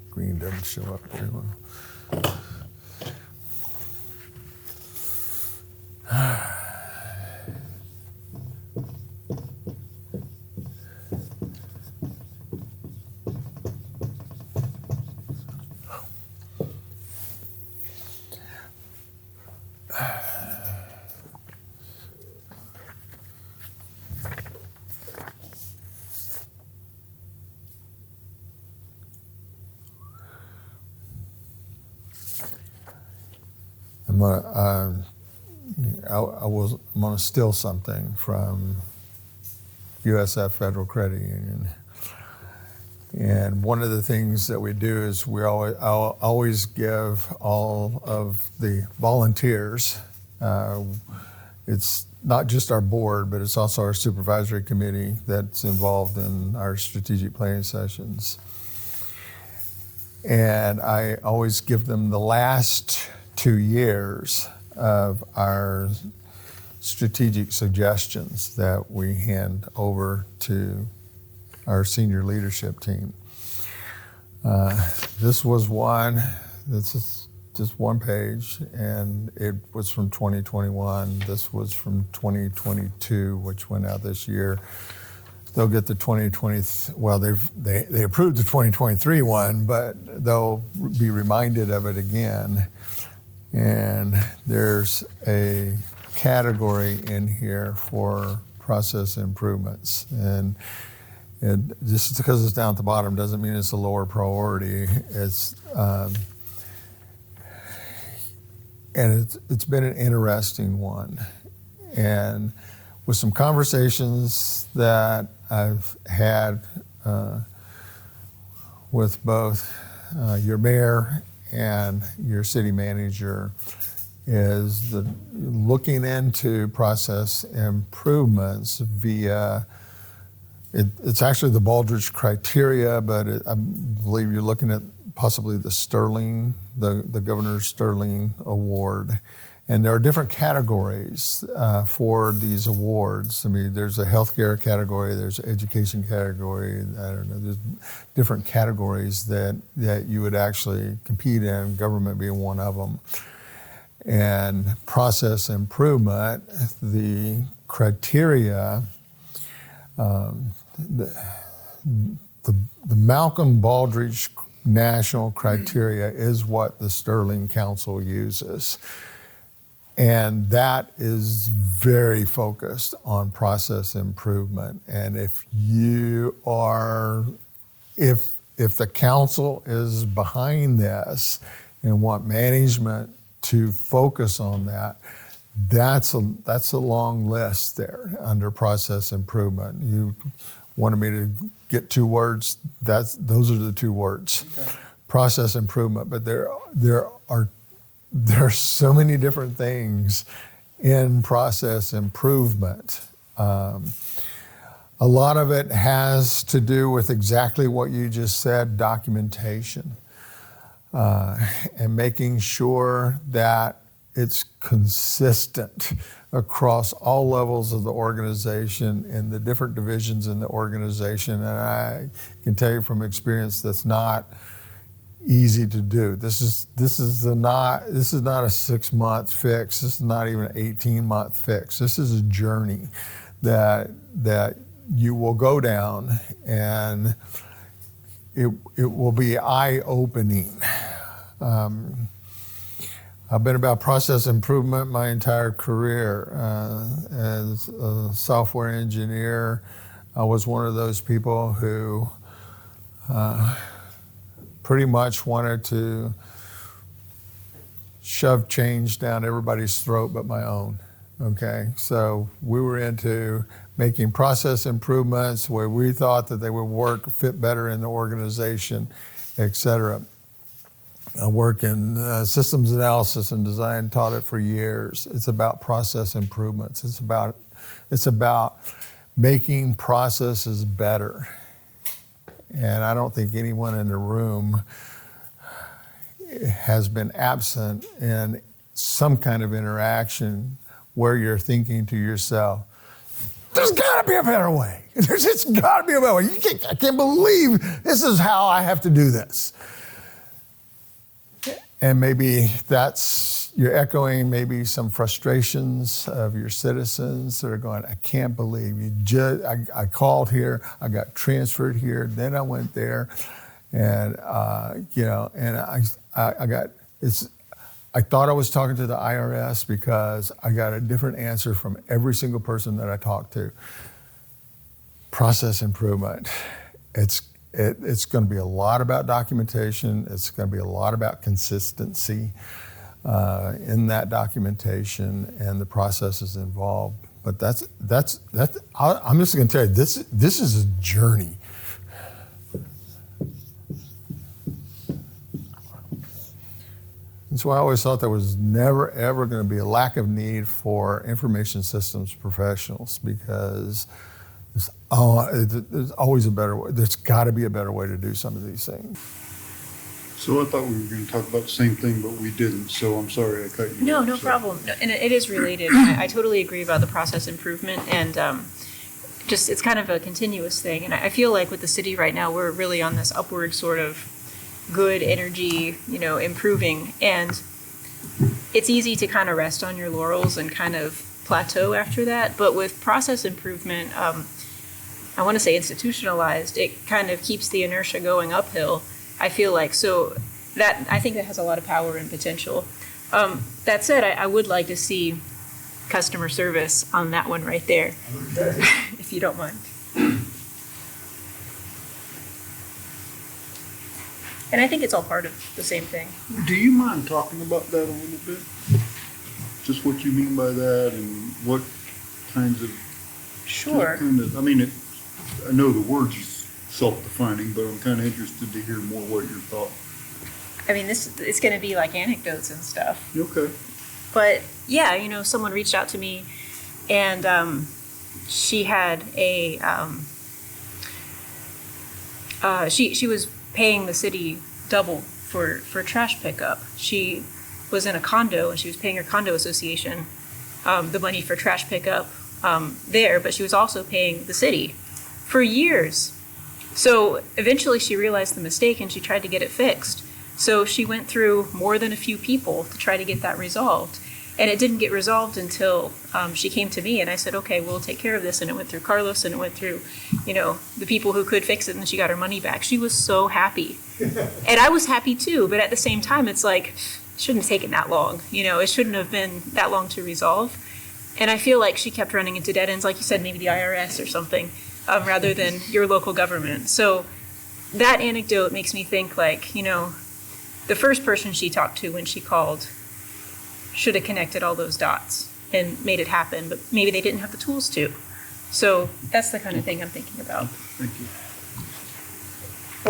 Green doesn't show up very well. I'm gonna steal something from USF Federal Credit Union. And one of the things that we do is I'll always give all of the volunteers, it's not just our board, but it's also our supervisory committee that's involved in our strategic planning sessions. And I always give them the last 2 years of our strategic suggestions that we hand over to our senior leadership team. This was one, this is just one page, and it was from 2021. This was from 2022, which went out this year. They'll get the 2020, well, they approved the 2023 one, but they'll be reminded of it again. And there's a category in here for process improvements. And just because it's down at the bottom doesn't mean it's a lower priority. It's been an interesting one. And with some conversations that I've had with both your mayor and your city manager, is looking into process improvements via, it's actually the Baldrige criteria, but I believe you're looking at possibly the Sterling, the Governor Sterling Award. And there are different categories for these awards. I mean, there's a healthcare category, there's an education category, I don't know, there's different categories that you would actually compete in, government being one of them. And process improvement, the criteria, the Malcolm Baldrige national criteria is what the Sterling Council uses. And that is very focused on process improvement. And if the council is behind this and want management to focus on that, that's a long list there under process improvement. You wanted me to get 2 words, those are the 2 words. Okay. Process improvement, but there are so many different things in process improvement. A lot of it has to do with exactly what you just said, documentation, and making sure that it's consistent across all levels of the organization and the different divisions in the organization. And I can tell you from experience that's not easy to do. This is not a 6-month fix. This is not even an 18-month fix. This is a journey that you will go down, and it will be eye-opening. I've been about process improvement my entire career. As a software engineer, I was one of those people who pretty much wanted to shove change down everybody's throat but my own, okay? So we were into making process improvements where we thought that they would fit better in the organization, et cetera. I work in systems analysis and design, taught it for years. It's about process improvements. It's about making processes better. And I don't think anyone in the room has been absent in some kind of interaction where you're thinking to yourself, there's got to be a better way. There's just got to be a better way. I can't believe this is how I have to do this. And maybe you're echoing maybe some frustrations of your citizens that are going, I can't believe I called here, I got transferred here, then I went there, and I thought I was talking to the IRS because I got a different answer from every single person that I talked to. Process improvement. It's going to be a lot about documentation. It's going to be a lot about consistency in that documentation and the processes involved. But I'm just going to tell you, this is a journey. That's why I always thought there was never, ever going to be a lack of need for information systems professionals because there's always a better way. There's got to be a better way to do some of these things. So I thought we were going to talk about the same thing, but we didn't. So I'm sorry I cut you No, off. no So- problem. No, and it is related. I totally agree about the process improvement and just it's kind of a continuous thing. And I feel like with the city right now, we're really on this upward sort of good energy, improving. And it's easy to kind of rest on your laurels and kind of plateau after that. But with process improvement, I want to say institutionalized, it kind of keeps the inertia going uphill. I feel like so that I think that has a lot of power and potential. That said, I would like to see customer service on that one right there, if you don't mind. And I think it's all part of the same thing. Do you mind talking about that a little bit? Just what you mean by that and what kinds of, Sure. I mean, I know the words is self-defining, but I'm kind of interested to hear more what your thought. I mean, it's going to be like anecdotes and stuff. Okay. But yeah, someone reached out to me and she had she was paying the city double for trash pickup. She was in a condo and she was paying her condo association the money for trash pickup there, but she was also paying the city for years. So eventually she realized the mistake and she tried to get it fixed. So she went through more than a few people to try to get that resolved. And it didn't get resolved until she came to me and I said, okay, we'll take care of this. And it went through Carlos and it went through, the people who could fix it, and then she got her money back. She was so happy. And I was happy too, but at the same time, it's like, it shouldn't have taken that long. It shouldn't have been that long to resolve. And I feel like she kept running into dead ends, like you said, maybe the IRS or something, rather than your local government. So that anecdote makes me think like, the first person she talked to when she called should have connected all those dots and made it happen, but maybe they didn't have the tools to. So that's the kind of thing I'm thinking about. Thank you.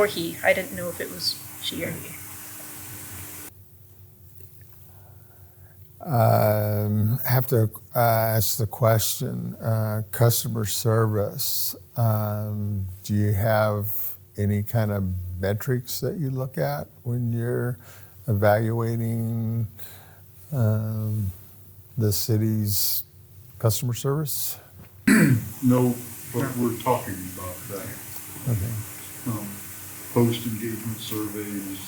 Or he. I didn't know if it was she or he. Have to ask the question, customer service. Do you have any kind of metrics that you look at when you're evaluating the city's customer service? No, but we're talking about that. Okay. Post-engagement surveys,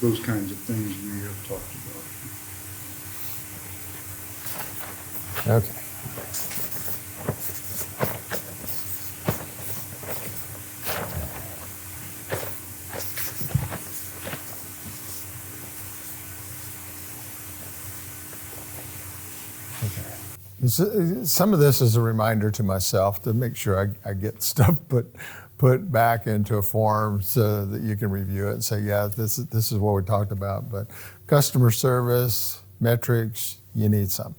those kinds of things we have talked about. Okay. Some of this is a reminder to myself to make sure I get stuff put back into a form so that you can review it and say, yeah, this is what we talked about. But customer service, metrics, you need some.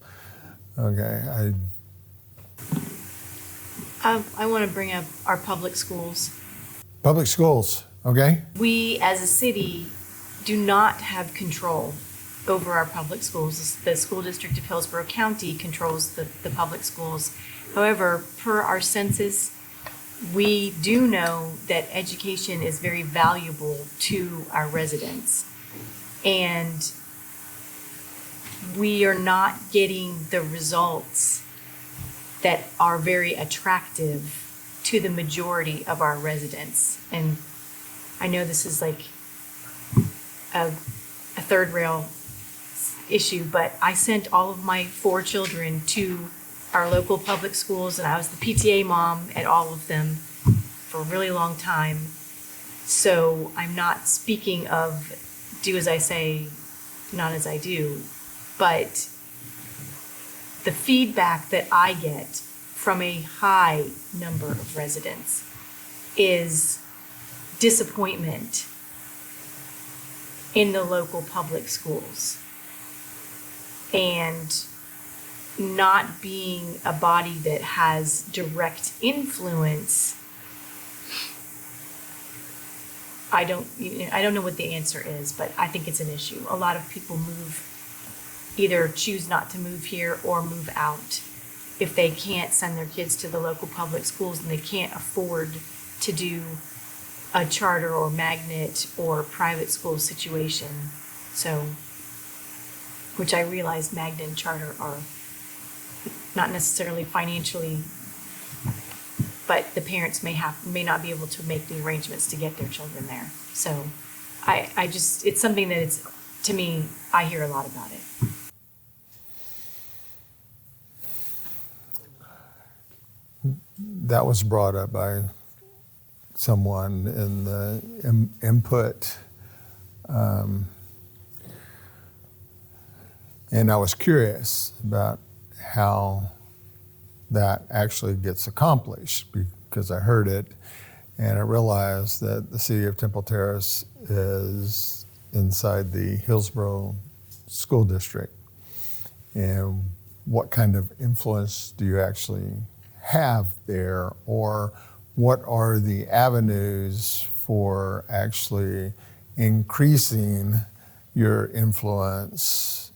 Okay. I want to bring up our public schools. Public schools, okay? We, as a city, do not have control over our public schools. The school district of Hillsborough County controls the public schools. However, per our census, we do know that education is very valuable to our residents. And we are not getting the results that are very attractive to the majority of our residents. And I know this is like a third rail issue, but I sent all of my 4 children to our local public schools, and I was the PTA mom at all of them for a really long time. So I'm not speaking of do as I say, not as I do, but the feedback that I get from a high number of residents is disappointment in the local public schools and not being a body that has direct influence I don't know what the answer is, but I think it's an issue. A lot of people either choose not to move here or move out if they can't send their kids to the local public schools and they can't afford to do a charter or magnet or private school situation. So, which I realize magnet and charter are not necessarily financially, but the parents may not be able to make the arrangements to get their children there. So I just, it's something that to me, I hear a lot about it. That was brought up by someone in the input. And I was curious about how that actually gets accomplished because I heard it and I realized that the city of Temple Terrace is inside the Hillsborough School District. And what kind of influence do you actually have there, or what are the avenues for actually increasing your influence,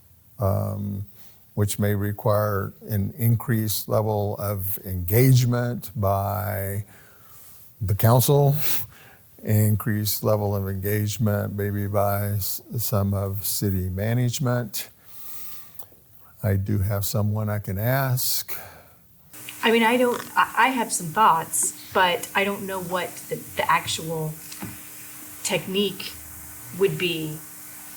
which may require an increased level of engagement by the council, increased level of engagement maybe by some of city management. I do have someone I can ask. I mean, I have some thoughts, but I don't know what the actual technique would be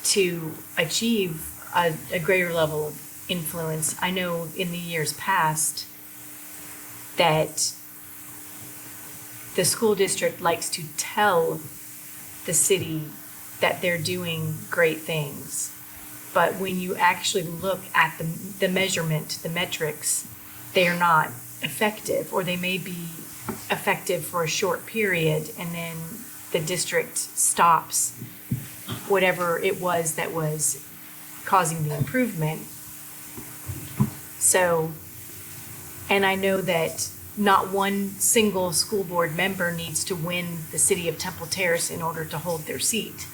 to achieve a greater level of influence. I know in the years past that the school district likes to tell the city that they're doing great things. But when you actually look at the measurement, the metrics, they are not effective, or they may be effective for a short period and then the district stops whatever it was that was causing the improvement. So, and I know that not one single school board member needs to win the city of Temple Terrace in order to hold their seat.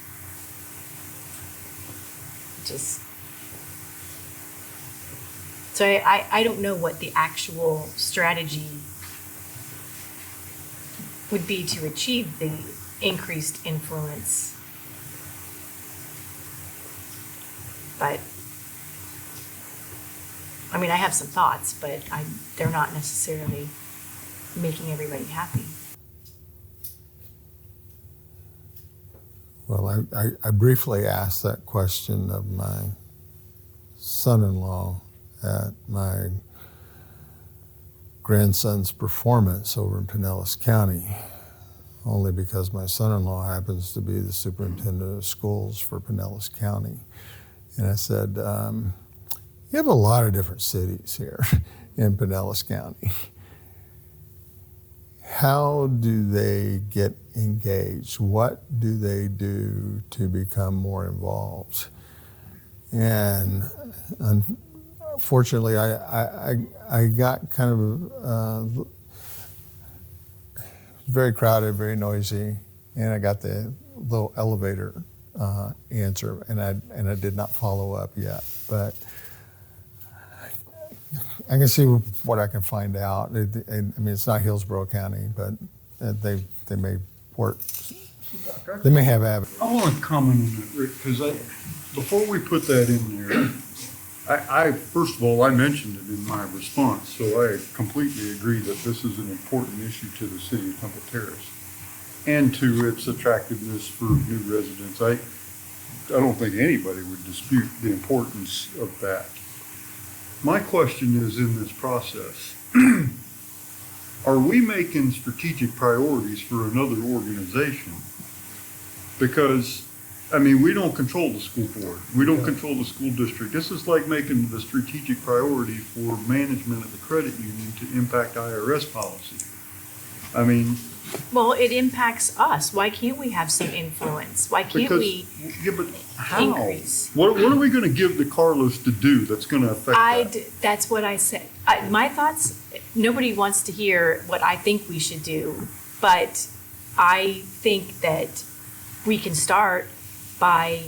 So I don't know what the actual strategy would be to achieve the increased influence. But, I mean, I have some thoughts, but they're not necessarily making everybody happy. Well, I briefly asked that question of my son-in-law at my grandson's performance over in Pinellas County, only because my son-in-law happens to be the superintendent of schools for Pinellas County. And I said, you have a lot of different cities here in Pinellas County. How do they get engaged? What do they do to become more involved? And unfortunately, I got kind of very crowded, very noisy, and I got the little elevator answer, and I did not follow up yet, but I can see what I can find out. I mean, it's not Hillsborough County, but they may work. They may have avenues. I want to comment on that, Rick, because before we put that in there, I first of all, I mentioned it in my response, so I completely agree that this is an important issue to the city of Temple Terrace and to its attractiveness for new residents. I don't think anybody would dispute the importance of that. My question is, in this process, are we making strategic priorities for another organization? Because, I mean, we don't control the school board. We don't control the school district. This is like making the strategic priority for management of the credit union to impact IRS policy. I mean, Well, it impacts us. Why can't we have some influence? Why can't we yeah, but how? increase? What are we going to give to Carlos to do that's going to affect that? That's what I said. My thoughts, nobody wants to hear what I think we should do, but I think that we can start by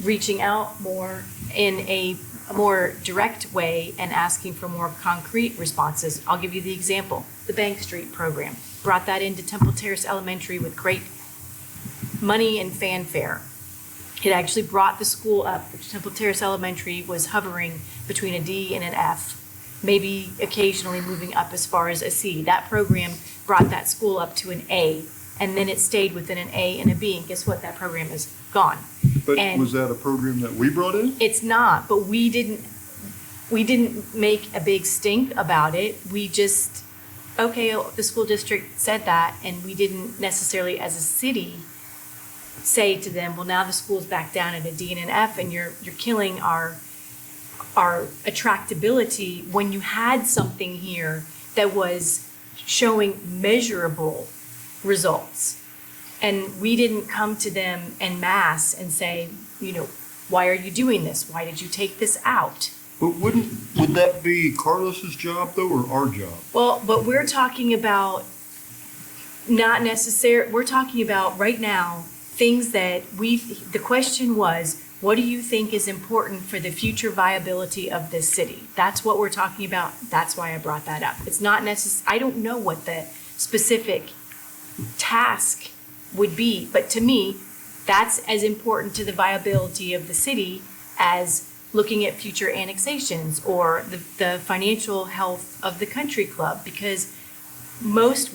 reaching out more in a more direct way and asking for more concrete responses. I'll give you the example. The Bank Street program. Brought that into Temple Terrace Elementary with great money and fanfare. It actually brought the school up. Temple Terrace Elementary was hovering between a D and an F, maybe occasionally moving up as far as a C. That program brought that school up to an A, and then it stayed within an A and a B, and guess what? That program is gone. But And was that a program that we brought in? it's not, but we didn't make a big stink about it. We just, okay, the school district said that, and we didn't necessarily as a city say to them, well, now the school's back down at a D and an F, and you're killing our attractability when you had something here that was showing measurable results. And we didn't come to them en masse and say, why are you doing this? Why did you take this out? But would that be Carlos's job though, or our job? Well, but we're talking about we're talking about right now, things that the question was, what do you think is important for the future viability of this city? That's what we're talking about. That's why I brought that up. It's not I don't know what the specific task would be, but to me, that's as important to the viability of the city as looking at future annexations or the financial health of the country club, because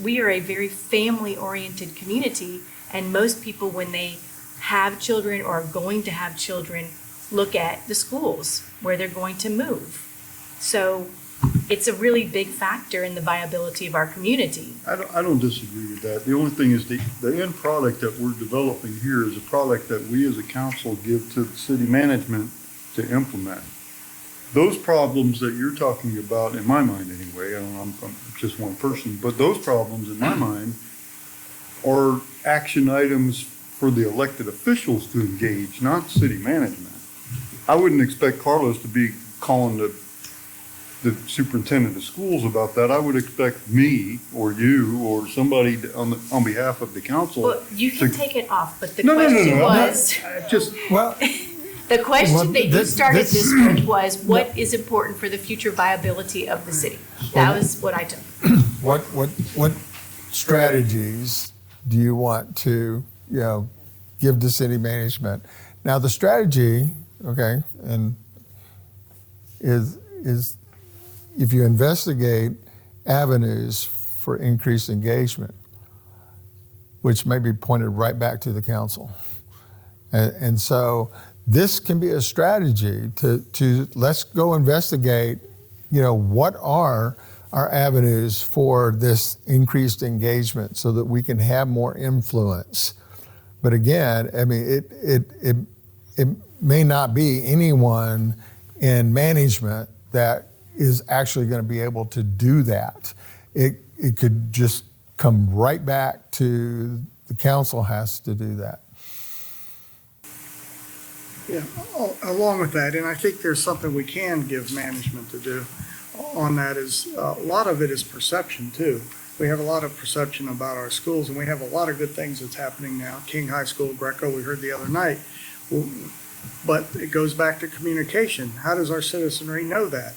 we are a very family-oriented community, and most people, when they have children or are going to have children, look at the schools where they're going to move. So it's a really big factor in the viability of our community. I don't disagree with that. The only thing is the end product that we're developing here is a product that we as a council give to the city management to implement. Those problems that you're talking about, in my mind anyway, I'm just one person, but those problems in my mind are action items for the elected officials to engage, not city management. I wouldn't expect Carlos to be calling the superintendent of schools about that. I would expect me or you or somebody on behalf of the council. Well, you can take it off, but the No. question was, Well, the question that you started this with was, No. what is important for the future viability of the city? That was what I took. what strategies do you want to, give to city management? Now, the strategy, okay, and is if you investigate avenues for increased engagement, which may be pointed right back to the council. And so this can be a strategy to let's go investigate, what are our avenues for this increased engagement so that we can have more influence. But again, I mean, it may not be anyone in management that is actually going to be able to do that. It could just come right back to the council has to do that. Yeah, along with that, and I think there's something we can give management to do on that is, a lot of it is perception too. We have a lot of perception about our schools, and we have a lot of good things that's happening now. King High School, Greco, we heard the other night. But it goes back to communication. How does our citizenry know that?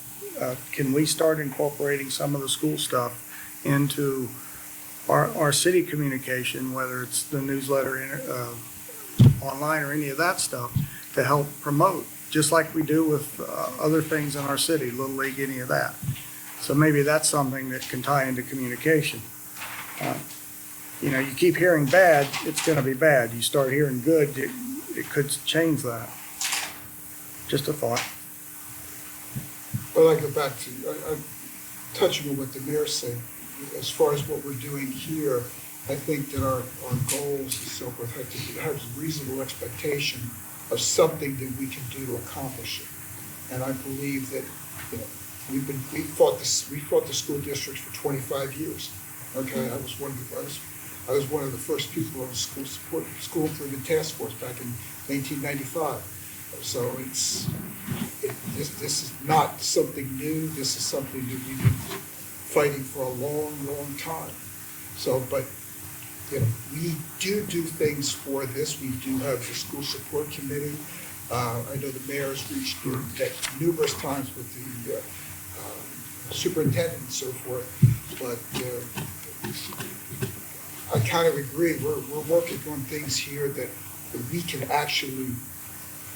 Can we start incorporating some of the school stuff into our city communication, whether it's the newsletter, online or any of that stuff, to help promote, just like we do with other things in our city, Little League, any of that. So maybe that's something that can tie into communication. You keep hearing bad, it's going to be bad. You start hearing good, it could change that. Just a thought. Well, I go back to, I'm touching on what the mayor said, as far as what we're doing here. I think that our goals and so forth have a reasonable expectation of something that we can do to accomplish it. And I believe that, we fought the school districts for 25 years. Okay, I was one of the first people on the school improvement task force back in 1995. So this is not something new. This is something that we've been fighting for a long, long time. So, but we do things for this. We do have the school support committee. I know the mayor's reached that numerous times with the superintendent and so forth, but I kind of agree. We're working on things here that we can actually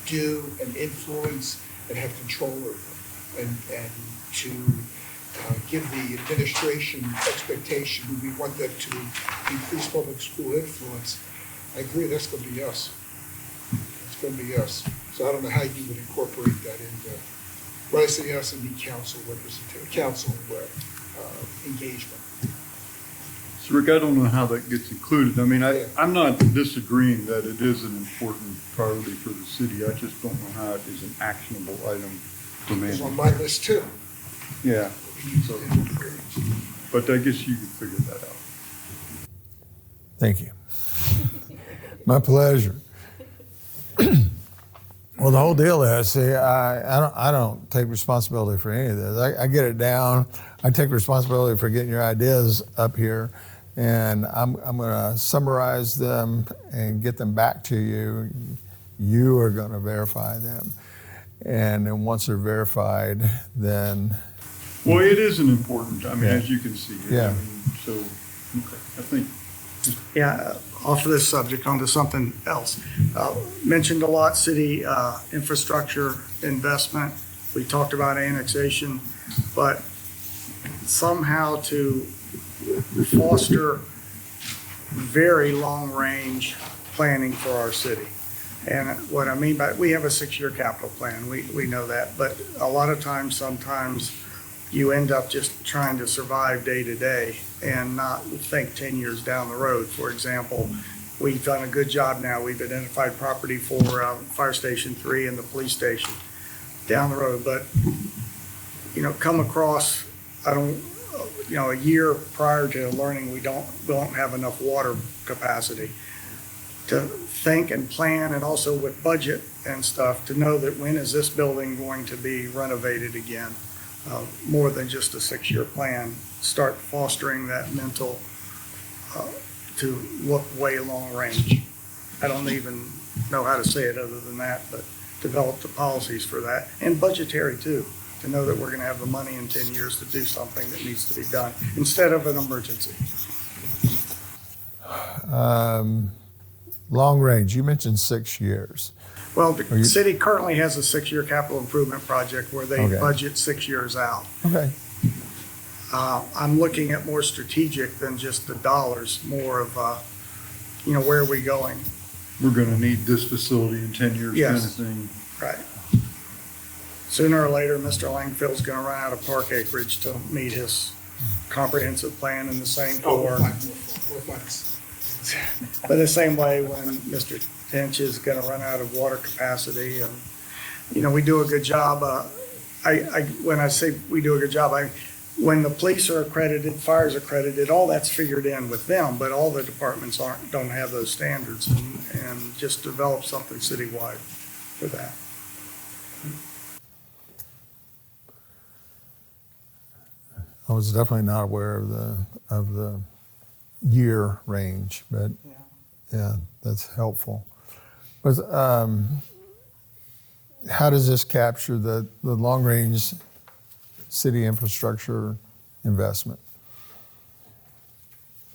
do and influence and have control over, and to give the administration expectation. We want them to increase public school influence. I agree, that's going to be us. It's going to be us. So I don't know how you would incorporate that into, when I say us, I mean council representative, council engagement. So Rick, I don't know how that gets included. I mean, I'm not disagreeing that it is an important priority for the city. I just don't know how it is an actionable item for It's on management. my list too. Yeah, so, but I guess you can figure that out. Thank you. My pleasure. Well, the whole deal is, see, I don't take responsibility for any of this. I get it down. I take responsibility for getting your ideas up here, and I'm going to summarize them and get them back to you. You are going to verify them, and then once they're verified, then Well, it is an important, I mean, Yeah. as you can see. I Yeah. mean, so, okay, I think, Yeah, off of this subject, onto something else. Mentioned a lot, city infrastructure investment. We talked about annexation, but somehow to foster very long-range planning for our city. And what I mean by, we have a 6-year capital plan, we know that, but a lot of times, sometimes you end up just trying to survive day to day and not think 10 years down the road. For example, we've done a good job now. We've identified property for Fire Station 3 and the police station down the road. But, come across, a year prior to learning we don't have enough water capacity to think and plan, and also with budget and stuff, to know that when is this building going to be renovated again? More than just a 6-year plan, start fostering that mental to look way long range. I don't even know how to say it other than that, but develop the policies for that, and budgetary too, to know that we're going to have the money in 10 years to do something that needs to be done instead of an emergency. long range. You mentioned 6 years. Well, Are the you- city currently has a 6-year capital improvement project where they Okay. budget 6 years out. Okay. I'm looking at more strategic than just the dollars, more of, where are we going? we're gonna need this facility in 10 years kind of Yes. thing. Right. Sooner or later, Mr. Langfield's gonna run out of park acreage to meet his comprehensive plan, in the same We'll for, find but the same way when Mr. Tench is gonna run out of water capacity, and, we do a good job. When I say we do a good job, when the police are accredited, fire's accredited, all that's figured in with them, but all the departments don't have those standards, and just develop something citywide for that. I was definitely not aware of the year range, but yeah, that's helpful. But how does this capture the long range city infrastructure investment?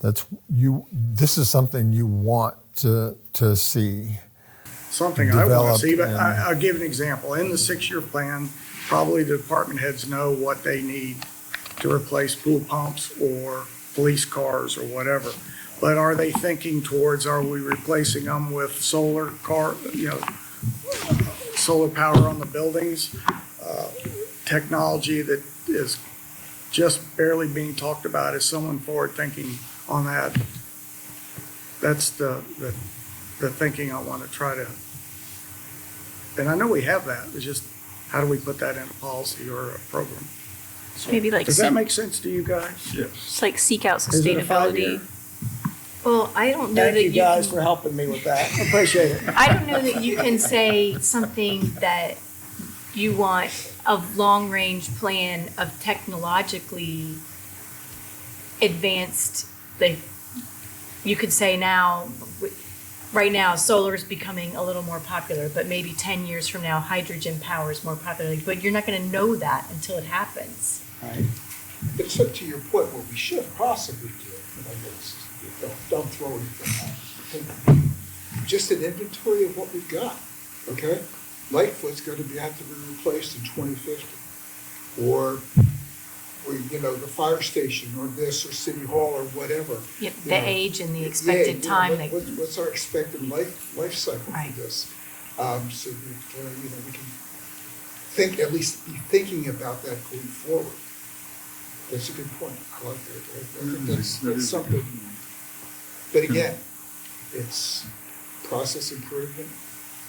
This is something you want to see. Something I want to Developed see, but and- I'll give an example. In the 6-year plan, probably the department heads know what they need to replace pool pumps or police cars or whatever. But are they thinking towards, are we replacing them with solar power on the buildings? Technology that is just barely being talked about. Is someone forward thinking on that? That's the thinking I want to try to, and I know we have that, it's just, how do we put that into policy or a program? Maybe like Does that make sense to you guys? Yes. just like seek out Is it a 5-year? sustainability. Well, I don't know that Thank you you guys can, for helping me with that, appreciate it. I don't know that you can say something that you want a long-range plan of technologically advanced, like, you could say now, right now, solar is becoming a little more popular, but maybe 10 years from now, hydrogen power is more popular. But you're not going to know that until it happens. Right. But so to your point, what we should possibly do, and I know this is, don't throw anything out. Just an inventory of what we've got, okay? Lightfoot's going to have to be replaced in 2050. Or, the fire station, or this, or City Hall, or whatever. Yep, You the know, age and the expected yeah, time. What's our expected life cycle Right. for this? So that, we can at least be thinking about that going forward. That's a good point. I like that. I think that's something. But again, it's process improvement.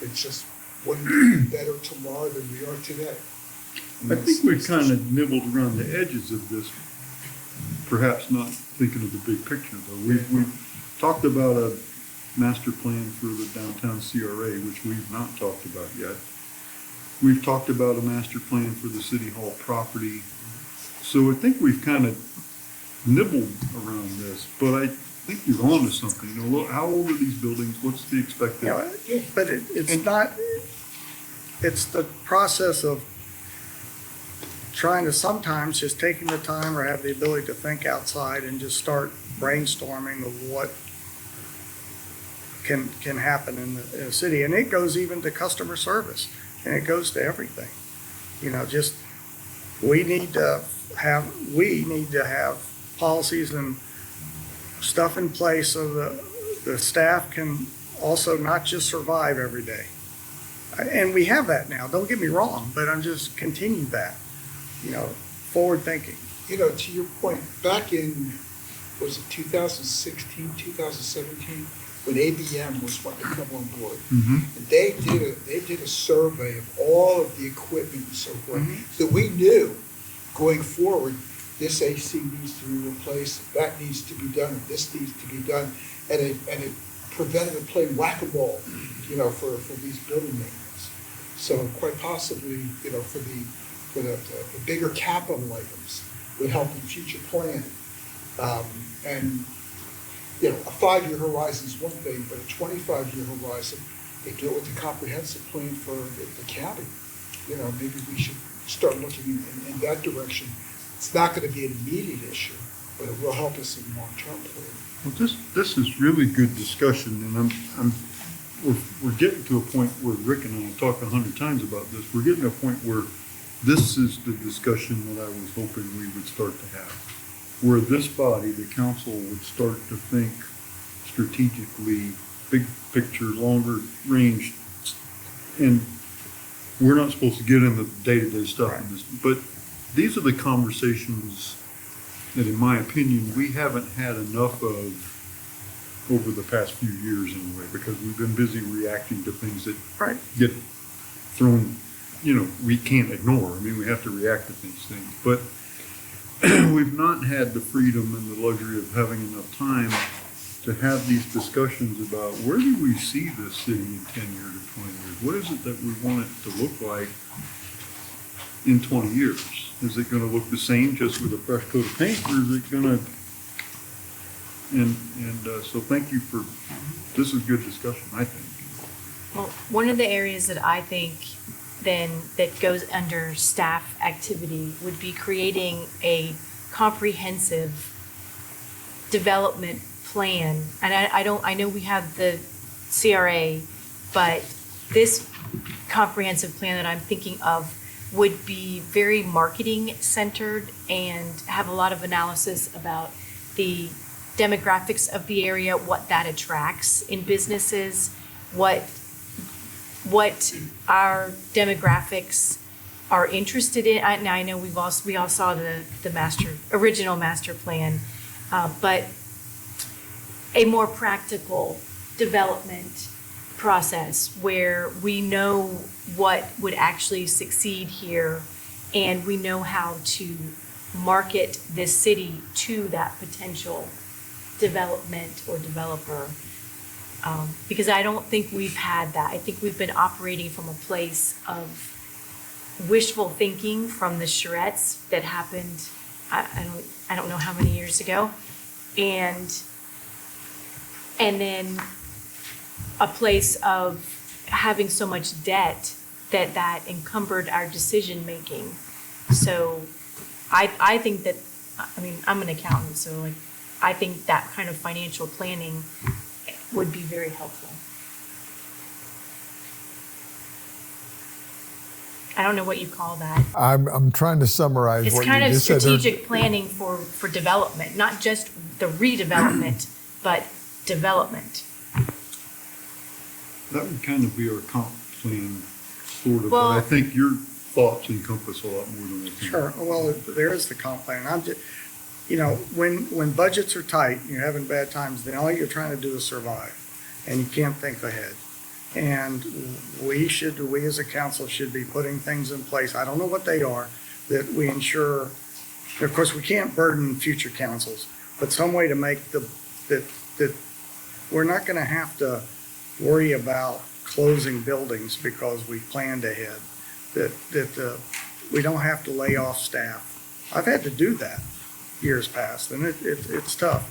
It's just one better tomorrow than we are today. I think we've kind of nibbled around the edges of this, perhaps not thinking of the big picture, though. We've talked about a master plan for the downtown CRA, which we've not talked about yet. We've talked about a master plan for the City Hall property. So I think we've kind of nibbled around this, but I think you're on to something. Look, how old are these buildings? What's the expected? But it's not, it's the process of trying to sometimes just taking the time or have the ability to think outside and just start brainstorming of what can happen in the city. And it goes even to customer service, and it goes to everything. Just, we need to have policies and stuff in place so the staff can also not just survive every day. And we have that now, don't get me wrong, but I'm just continuing that, forward thinking. To your point, back in, was it 2016, 2017, when ABM was wanting to come on board. Mm-hmm. And they did a survey of all of the equipment and so forth. So we knew going forward, this AC needs to be replaced, that needs to be done, and this needs to be done. And it prevented it playing whack-a-mole, for these building maintenance. So quite possibly, for the bigger capital items would help in future planning. And a 5-year horizon is one thing, but a 25-year horizon, they do it with a comprehensive plan for the county. Maybe we should start looking in that direction. It's not going to be an immediate issue, but it will help us in long-term planning. Well, this is really good discussion, and we're getting to a point where Rick and I have talked 100 times about this. We're getting to a point where this is the discussion that I was hoping we would start to have, where this body, the council, would start to think strategically, big picture, longer range, and we're not supposed to get into the day-to-day stuff in this, but these are the conversations that, in my opinion, we haven't had enough of over the past few years anyway, because we've been busy reacting to things that get thrown, we can't ignore. I mean, we have to react to these things, but we've not had the freedom and the luxury of having enough time to have these discussions about where do we see this city in 10 years or 20 years? What is it that we want it to look like in 20 years? Is it going to look the same just with a fresh coat of paint, or is it going to, so thank you for, this is good discussion, I think. Well, one of the areas that I think then that goes under staff activity would be creating a comprehensive development plan. And I know we have the CRA, but this comprehensive plan that I'm thinking of would be very marketing centered and have a lot of analysis about the demographics of the area, what that attracts in businesses, what our demographics are interested in. Now I know we all saw the original master plan, but a more practical development process where we know what would actually succeed here and we know how to market this city to that potential development or developer. Because I don't think we've had that. I think we've been operating from a place of wishful thinking from the charrettes that happened, I don't know how many years ago. And and then a place of having so much debt that encumbered our decision-making. So I think that, I mean, I'm an accountant, so like, I think that kind of financial planning would be very helpful. I don't know what you call that. I'm trying to summarize It's what kind you of just said. strategic planning for development, not just the redevelopment, but development. That would kind of be our comp plan, sort of, but Well- I think your thoughts encompass a lot more than I think. Sure, well, there is the comp plan. I'm just, when budgets are tight, you're having bad times, then all you're trying to do is survive, and you can't think ahead. And we as a council should be putting things in place, I don't know what they are, that we ensure, of course, we can't burden future councils, but some way to make that we're not gonna have to worry about closing buildings because we planned ahead, that we don't have to lay off staff. I've had to do that years past, and it's tough.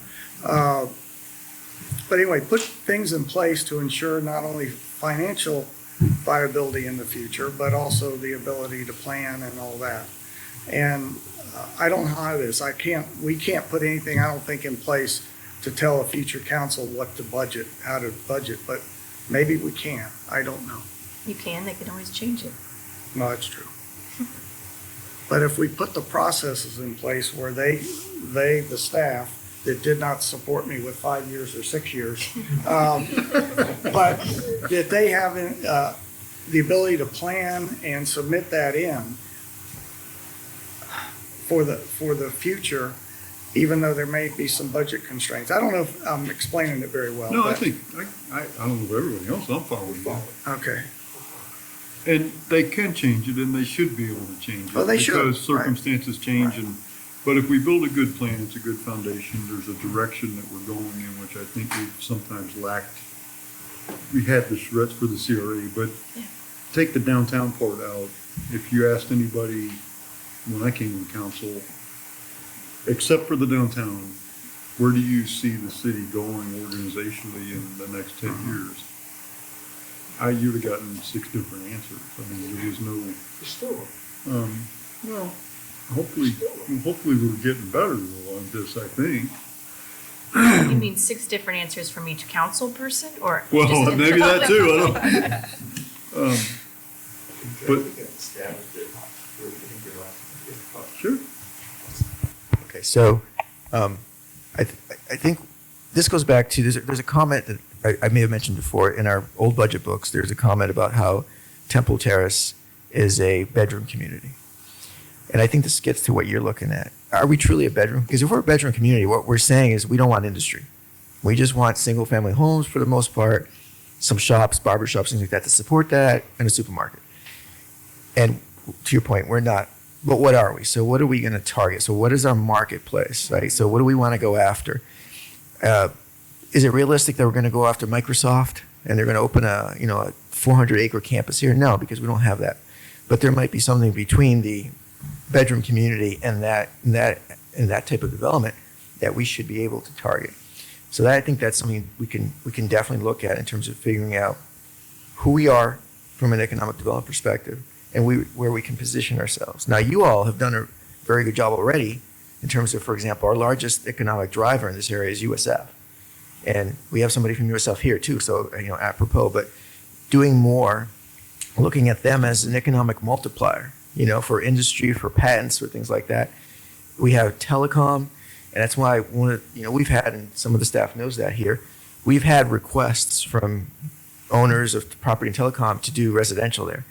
But anyway, put things in place to ensure not only financial viability in the future, but also the ability to plan and all that. And I don't know how this, we can't put anything, I don't think, in place to tell a future council what to budget, how to budget, but maybe we can, I don't know. You can, they can always change it. No, that's true. But if we put the processes in place where the staff that did not support me with 5 years or 6 years, but that they have the ability to plan and submit that in for the future, even though there may be some budget constraints. I don't know if I'm explaining it very well. No, I but- think, I don't know about everybody else, I'm fine with that. Okay, And they can change it, and they should be able to change it. Oh, they should, Because right. circumstances change, but if we build a good plan, it's a good foundation, there's a direction that we're going in, which I think we've sometimes lacked. We had the Tourette's for the CRA, but take the downtown part out. If you asked anybody when I came on council, except for the downtown, where do you see the city going organizationally in the next 10 years? You'd have gotten 6 different answers. I mean, there was no, It's still, well, hopefully we're getting better though on this, I think. You mean 6 different answers from each council person, or? Well, just- maybe that too, I don't. But, sure. Okay, so I think this goes back to, there's a comment that I may have mentioned before in our old budget books. There's a comment about how Temple Terrace is a bedroom community. And I think this gets to what you're looking at. Are we truly a bedroom? Because if we're a bedroom community, what we're saying is we don't want industry. We just want single family homes for the most part, some shops, barber shops, things like that to support that, and a supermarket. And to your point, we're not. But what are we? So what are we going to target? So what is our marketplace, right? So what do we want to go after? Is it realistic that we're going to go after Microsoft and they're going to open a 400-acre campus here? No, because we don't have that. But there might be something between the bedroom community and that type of development that we should be able to target. So that, I think that's something we can definitely look at in terms of figuring out who we are from an economic development perspective and where we can position ourselves. Now, you all have done a very good job already in terms of, for example, our largest economic driver in this area is USF. And we have somebody from USF here too, so, apropos, but doing more, looking at them as an economic multiplier, for industry, for patents, for things like that. We have telecom, and that's why we've had, and some of the staff knows that here, we've had requests from owners of property and telecom to do residential there.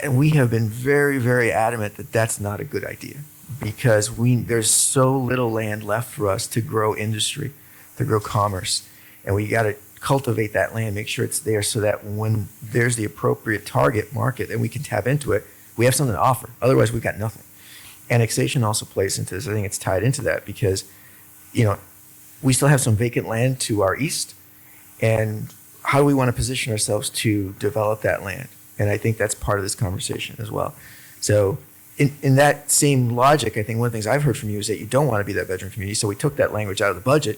And we have been very, very adamant that that's not a good idea because there's so little land left for us to grow industry, to grow commerce. And we got to cultivate that land, make sure it's there so that when there's the appropriate target market and we can tap into it, we have something to offer. Otherwise, we've got nothing. Annexation also plays into this. I think it's tied into that because, we still have some vacant land to our east. And how do we want to position ourselves to develop that land? And I think that's part of this conversation as well. So in that same logic, I think one of the things I've heard from you is that you don't want to be that bedroom community. So we took that language out of the budget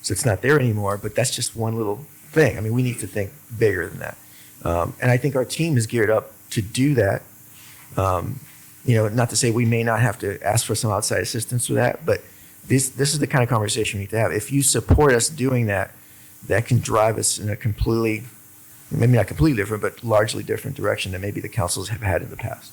so it's not there anymore, but that's just one little thing. I mean, we need to think bigger than that. And I think our team is geared up to do that. Not to say we may not have to ask for some outside assistance for that, but this is the kind of conversation we need to have. If you support us doing that, that can drive us in a completely, maybe not completely different, but largely different direction than maybe the councils have had in the past.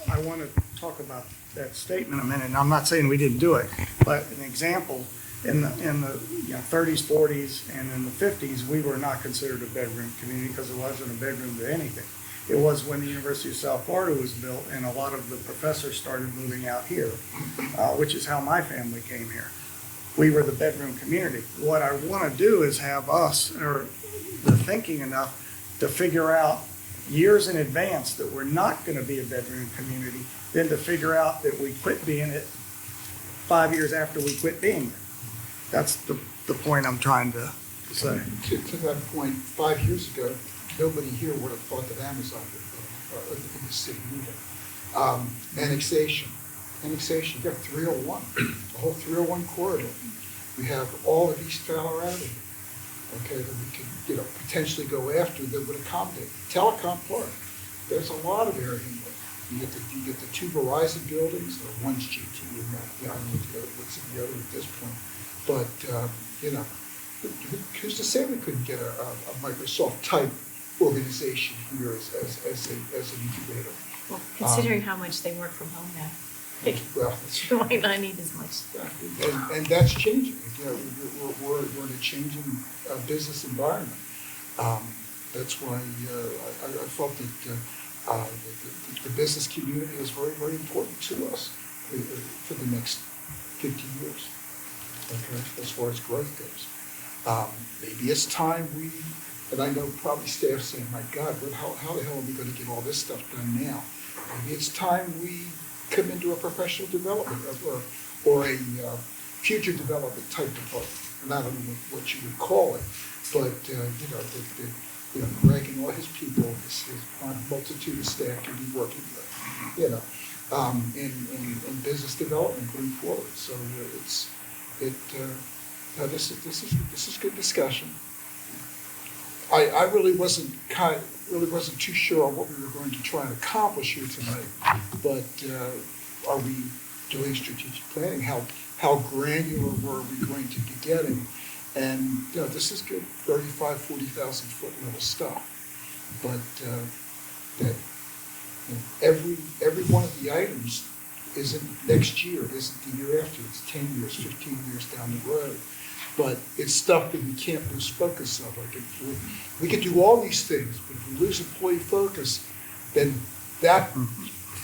I want to talk about that statement a minute, and I'm not saying we didn't do it, but an example, in the 30s, 40s, and in the 50s, we were not considered a bedroom community because there wasn't a bedroom to anything. It was when the University of South Florida was built and a lot of the professors started moving out here, which is how my family came here. We were the bedroom community. What I want to do is have us, or the thinking enough to figure out years in advance that we're not going to be a bedroom community, then to figure out that we quit being it 5 years after we quit being it. That's the point I'm trying to say. To that point, 5 years ago, nobody here would have thought that Amazon would in the city either. Annexation, you got 301, the whole 301 corridor. We have all of East Colorado, okay, that we could, potentially go after that would accommodate. Telecom Park, there's a lot of area in there. You get the two Verizon buildings, or one's GT, and I don't know what's in the other at this point. But, who's to say we couldn't get a Microsoft-type organization here as an incubator? Well, considering how much they work from home now, Well, you might not need as much. and that's changing. We're in a changing business environment. That's why I felt that the business community is very, very important to us for the next 50 years. Okay, as far as growth goes. Maybe it's time and I know probably staff saying, my God, how the hell are we going to get all this stuff done now? Maybe it's time we come into a professional development or a future development type department. And I don't know what you would call it, but Greg and all his people, his multitude of staff can be working with, in business development going forward. So this is good discussion. I really wasn't too sure on what we were going to try and accomplish here tonight, but are we doing strategic planning? How granular were we going to be getting? And this is good, 35, 40,000 foot level stuff, but that every one of the items isn't next year, isn't the year after, it's 10 years, 15 years down the road. But it's stuff that we can't lose focus of. Like we could do all these things, but if we lose employee focus, then that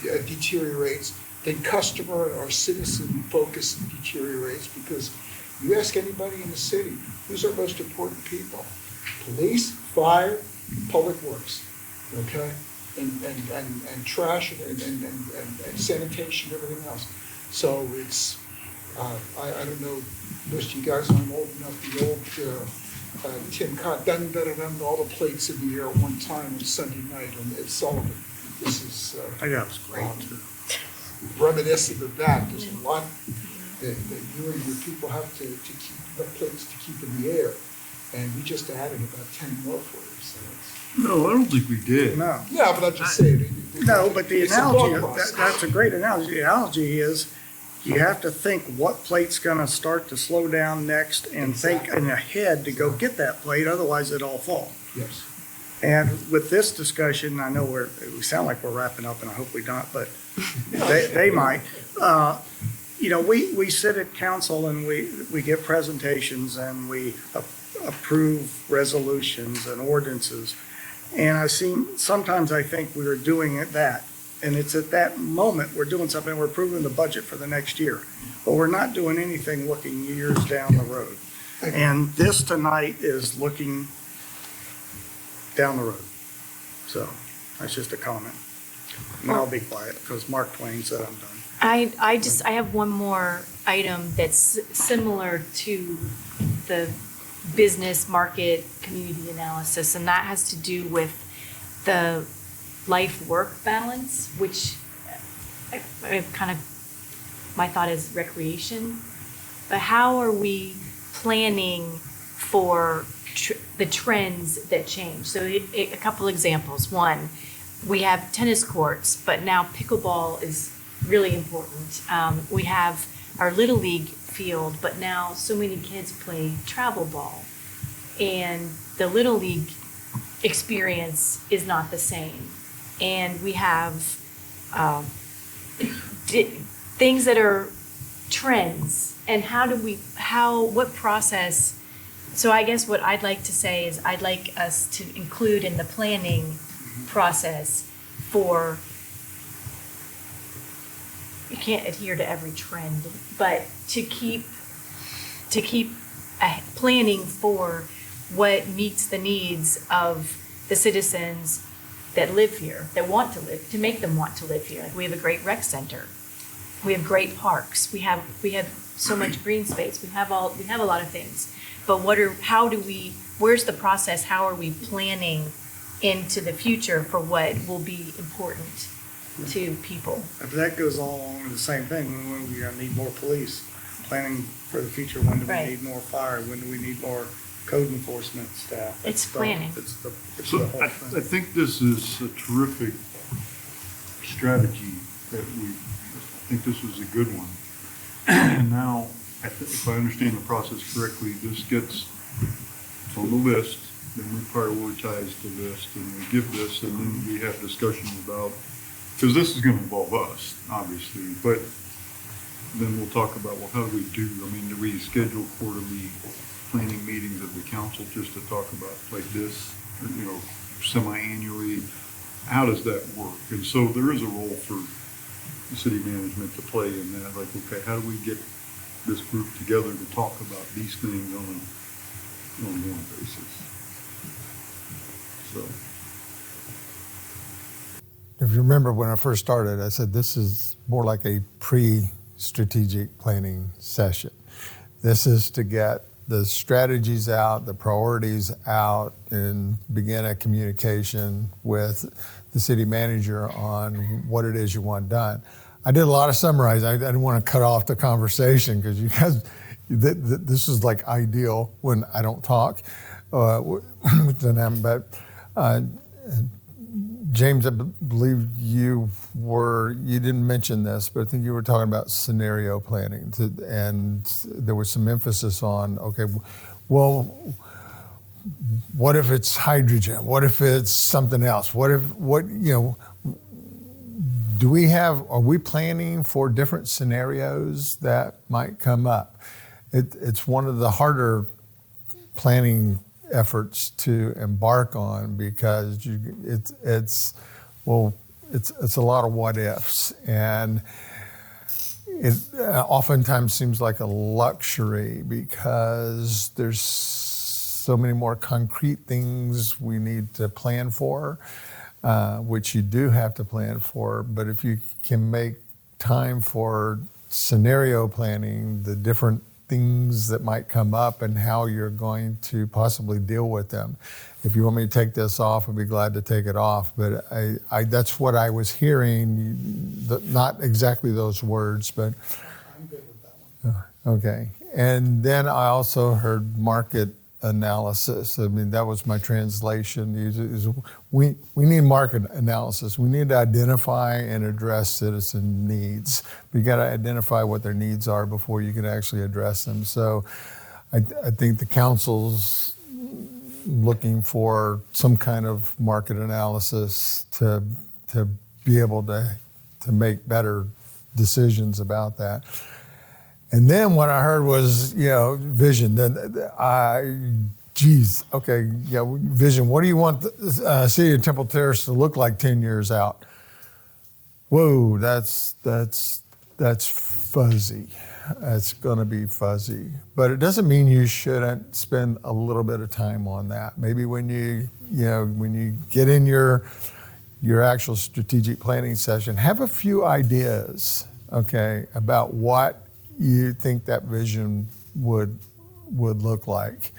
deteriorates. Then customer or citizen focus deteriorates, because you ask anybody in the city, who's our most important people? Police, fire, public works, okay? And trash and sanitation, everything else. So it's, I don't know, most of you guys aren't old enough, the old Tim Cott, dun all the plates in the air at one time on Sunday night on Sullivan. This is I got it was great too. Reminiscent of that. There's a lot that you and your people have to keep the plates to keep in the air, and we just added about 10 more for you. So No, I don't think we did. No. yeah, but I'm just saying. No, but the It's a thought analogy, process. that's a great analogy. The analogy is you have to think what plate's gonna start to slow down next and think Exactly. ahead to go get that plate, otherwise it'll fall. Yes. And with this discussion, I know we sound like we're wrapping up, and I hope we don't, but they might. We sit at council and we get presentations and we approve resolutions and ordinances. And sometimes I think we are doing that. And it's at that moment, we're doing something, we're approving the budget for the next year. But we're not doing anything looking years down the road. And this tonight is looking down the road. So that's just a comment. And I'll be quiet because Mark Twain said I'm done. I have one more item that's similar to the business market community analysis, and that has to do with the life-work balance, which I kind of, my thought is recreation. But how are we planning for the trends that change. So a couple examples. One, we have tennis courts, but now pickleball is really important. We have our Little League field, but now so many kids play travel ball. And the Little League experience is not the same. And we have things that are trends. And what process? So I guess what I'd like to say is I'd like us to include in the planning process for, you can't adhere to every trend, but to keep planning for what meets the needs of the citizens that live here, that want to live, to make them want to live here. Like, we have a great rec center. We have great parks. We have so much green space. We have a lot of things. But where's the process? How are we planning into the future for what will be important to people? If that goes all along with the same thing, when we're gonna need more police, planning for the future, when do we Right. need more fire, when do we need more code enforcement staff? It's planning. It's the So whole I thing. think this is a terrific strategy that I think this was a good one. And now, if I understand the process correctly, this gets on the list, then we prioritize the list, and we give this, and then we have discussions about, because this is gonna involve us, obviously, but then we'll talk about, well, how do we do, do we schedule quarterly planning meetings of the council just to talk about like this, or, semi-annually? How does that work? And so there is a role for the city management to play in that, like, okay, how do we get this group together to talk about these things on an ongoing basis? So. If you remember when I first started, I said this is more like a pre-strategic planning session. This is to get the strategies out, the priorities out, and begin a communication with the city manager on what it is you want done. I did a lot of summarizing. I didn't want to cut off the conversation because you guys, this is like ideal when I don't talk. But James, I believe you didn't mention this, but I think you were talking about scenario planning, and there was some emphasis on, okay, well, what if it's hydrogen? What if it's something else? Are we planning for different scenarios that might come up? It's one of the harder planning efforts to embark on because it's a lot of what ifs, and it oftentimes seems like a luxury because there's so many more concrete things we need to plan for, which you do have to plan for. But if you can make time for scenario planning, the different things that might come up and how you're going to possibly deal with them. If you want me to take this off, I'd be glad to take it off. But I that's what I was hearing, not exactly those words, but. I'm good with that one. Okay. And then I also heard market analysis. That was my translation. We need market analysis. We need to identify and address citizen needs. You got to identify what their needs are before you can actually address them. So I think the council's looking for some kind of market analysis to be able to make better decisions about that. And then what I heard was, vision. Vision. What do you want the city of Temple Terrace to look like 10 years out? Whoa, that's fuzzy. It's going to be fuzzy. But it doesn't mean you shouldn't spend a little bit of time on that. Maybe when you get in your actual strategic planning session, have a few ideas, okay, about what you think that vision would look like.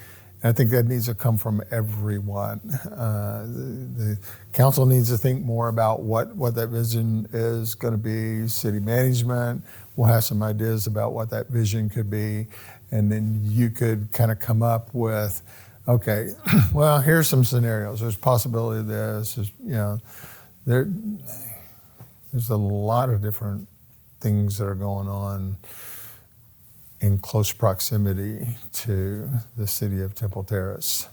And I think that needs to come from everyone. The council needs to think more about what that vision is going to be. City management will have some ideas about what that vision could be. And then you could kind of come up with, okay, well, here's some scenarios. There's possibility of this. There's a lot of different things that are going on in close proximity to the city of Temple Terrace.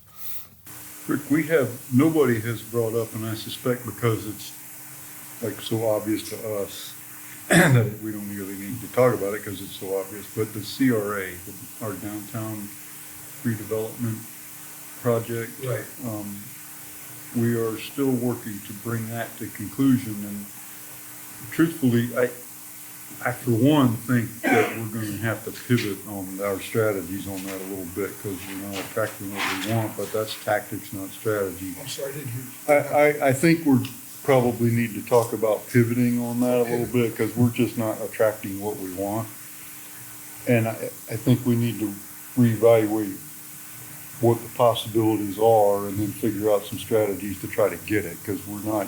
Rick, nobody has brought up, and I suspect because it's like so obvious to us that we don't really need to talk about it because it's so obvious, but the CRA, our downtown redevelopment project. Right. We are still working to bring that to conclusion, and truthfully, I for one think that we're going to have to pivot on our strategies on that a little bit because we're not attracting what we want, but that's tactics, not strategy. I'm sorry, I didn't hear you. I think we probably need to talk about pivoting on that a little bit because we're just not attracting what we want. And I think we need to reevaluate what the possibilities are and then figure out some strategies to try to get it because we're not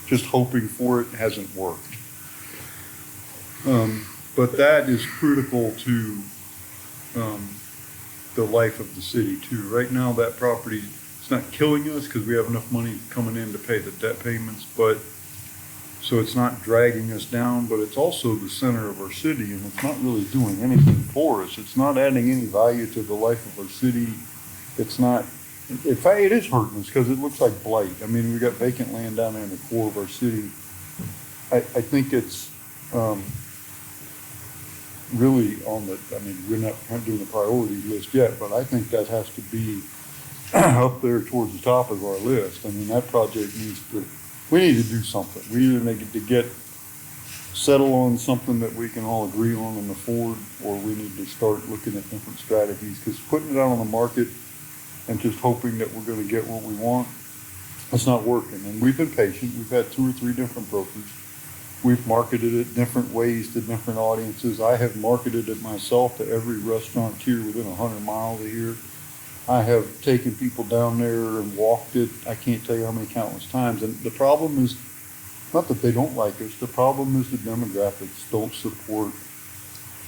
just hoping for it. Hasn't worked. But that is critical to the life of the city too. Right now, that property, it's not killing us because we have enough money coming in to pay the debt payments, but so it's not dragging us down, but it's also the center of our city and it's not really doing anything for us. It's not adding any value to the life of our city. It's not, in fact, it is hurting us because it looks like blight. I mean, we got vacant land down there in the core of our city. I think it's, really we're not doing the priority list yet, but I think that has to be up there towards the top of our list. I mean, that project we need to do something. We either need to settle on something that we can all agree on and afford, or we need to start looking at different strategies, because putting it out on the market and just hoping that we're going to get what we want, it's not working. And we've been patient. We've had 2 or 3 different brokers. We've marketed it different ways to different audiences. I have marketed it myself to every restaurateur within 100 miles of here. I have taken people down there and walked it. I can't tell you how many countless times. And the problem is not that they don't like us. The problem is the demographics don't support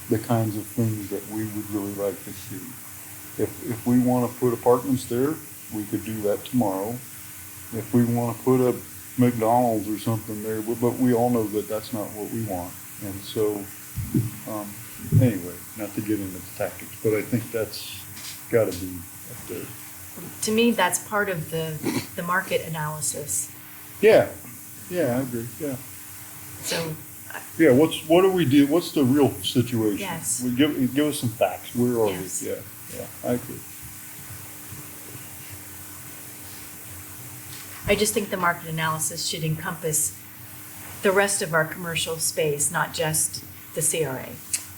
the kinds of things that we would really like to see. If we want to put apartments there, we could do that tomorrow. If we want to put a McDonald's or something there, but we all know that that's not what we want. And so, anyway, not to get into the tactics, but I think that's got to be up there. To me, that's part of the market analysis. Yeah, I agree, yeah. So, Yeah, what do we do? What's the real situation? Yes. Give us some facts. Where are Yes. we? Yeah, I agree. I just think the market analysis should encompass the rest of our commercial space, not just the CRA.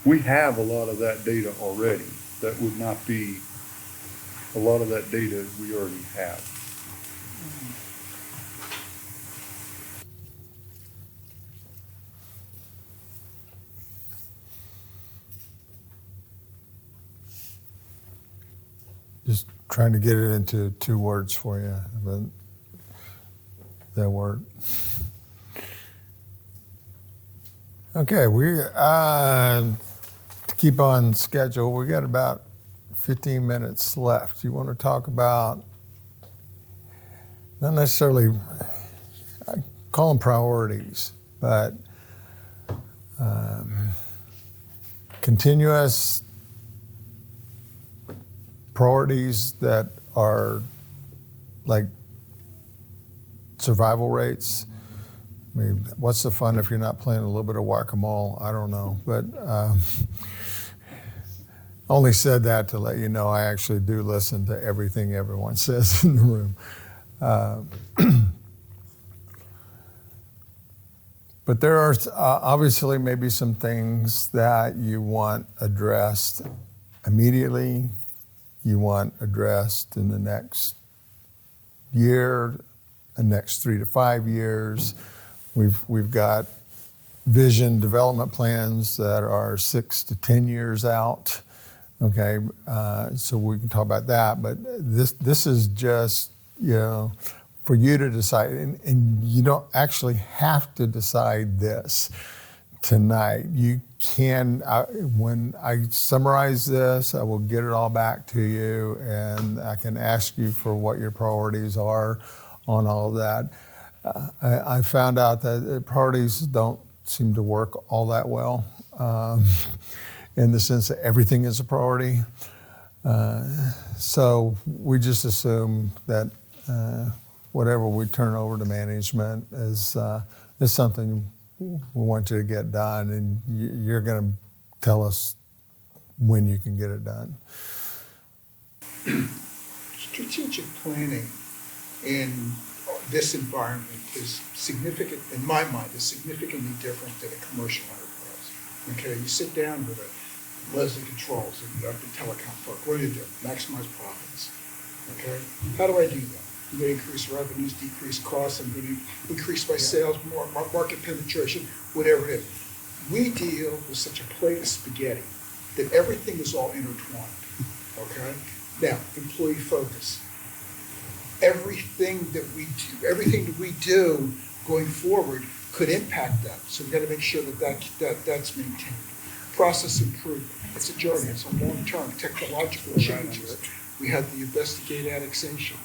We have a lot of that data already. That would not be, a lot of that data we already have. Just trying to get it into 2 words for you, but that work. Okay, we to keep on schedule. We got about 15 minutes left. You want to talk about not necessarily, I call them priorities, but continuous priorities that are like survival rates. I mean, what's the fun if you're not playing a little bit of whack-a-mole? I don't know, but only said that to let you know I actually do listen to everything everyone says in the room. But there are obviously maybe some things that you want addressed immediately, you want addressed in the next year, the next 3 to 5 years. We've got vision development plans that are 6 to 10 years out. Okay, so we can talk about that. But this is just, for you to decide, and you don't actually have to decide this tonight. You when I summarize this, I will get it all back to you, and I can ask you for what your priorities are on all of that. I found out that priorities don't seem to work all that well, in the sense that everything is a priority. So we just assume that whatever we turn over to management is something we want you to get done, and you're going to tell us when you can get it done. Strategic planning in this environment is significant, in my mind, is significantly different than a commercial enterprise. Okay, you sit down with a Leslie Controls and up in telecom park, what do you do? Maximize profits. Okay, how do I do that? I'm going to increase revenues, decrease costs, I'm going to increase my sales, more market penetration, whatever it is. We deal with such a plate of spaghetti that everything is all intertwined. Okay, now employee focus. Everything that we do going forward could impact that. So we've got to make sure that's maintained. Process improvement. It's a journey. It's a long-term technological changes. We had the investigate annexation.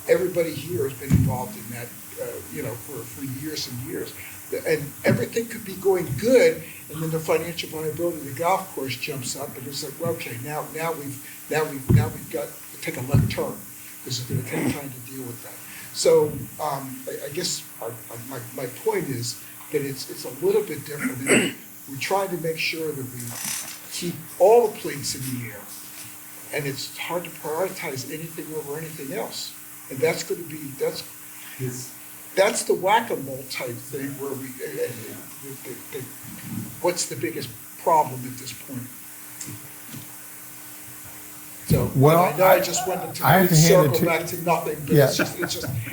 Everybody here has been involved in that, for years and years. And everything could be going good, and then the financial viability of the golf course jumps up, and it's like, well, okay, now we've got to take a left turn. This is going to take time to deal with that. So I guess my point is that it's a little bit different. We're trying to make sure that we keep all the plates in the air, and it's hard to prioritize anything over anything else. And that's going to be that's the whack-a-mole type thing where what's the biggest problem at this point? So, Well, I know I just wanted to I have to hand it circle to- back to nothing, but Yeah. it's just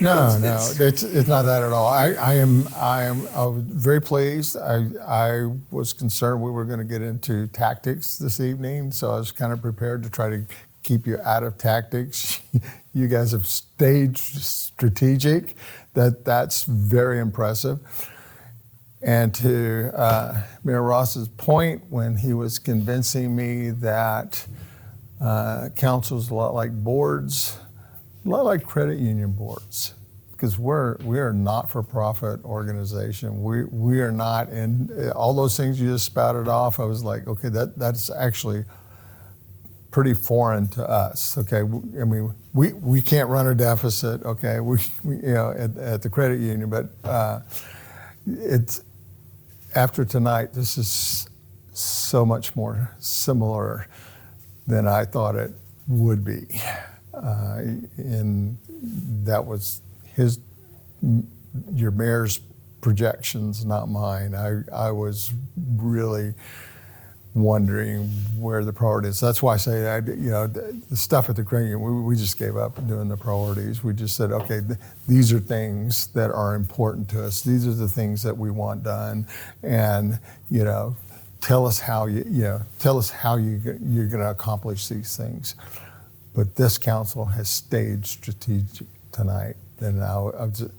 No, it's- it's not that at all. I was very pleased. I was concerned we were going to get into tactics this evening, so I was kind of prepared to try to keep you out of tactics. You guys have stayed strategic. That's very impressive. And to Mayor Ross's point, when he was convincing me that council's a lot like boards, a lot like credit union boards, because we are not-for-profit organization. We are not in all those things you just spouted off. I was like, okay, that's actually pretty foreign to us. Okay, I mean, we can't run a deficit. Okay, we at the credit union, but it's after tonight. This is so much more similar than I thought it would be. And that was your mayor's projections, not mine. I was really wondering where the priorities. That's why I say that, the stuff at the credit union, we just gave up doing the priorities. We just said, okay, these are things that are important to us. These are the things that we want done, and tell us how you're going to accomplish these things. But this council has stayed strategic tonight, and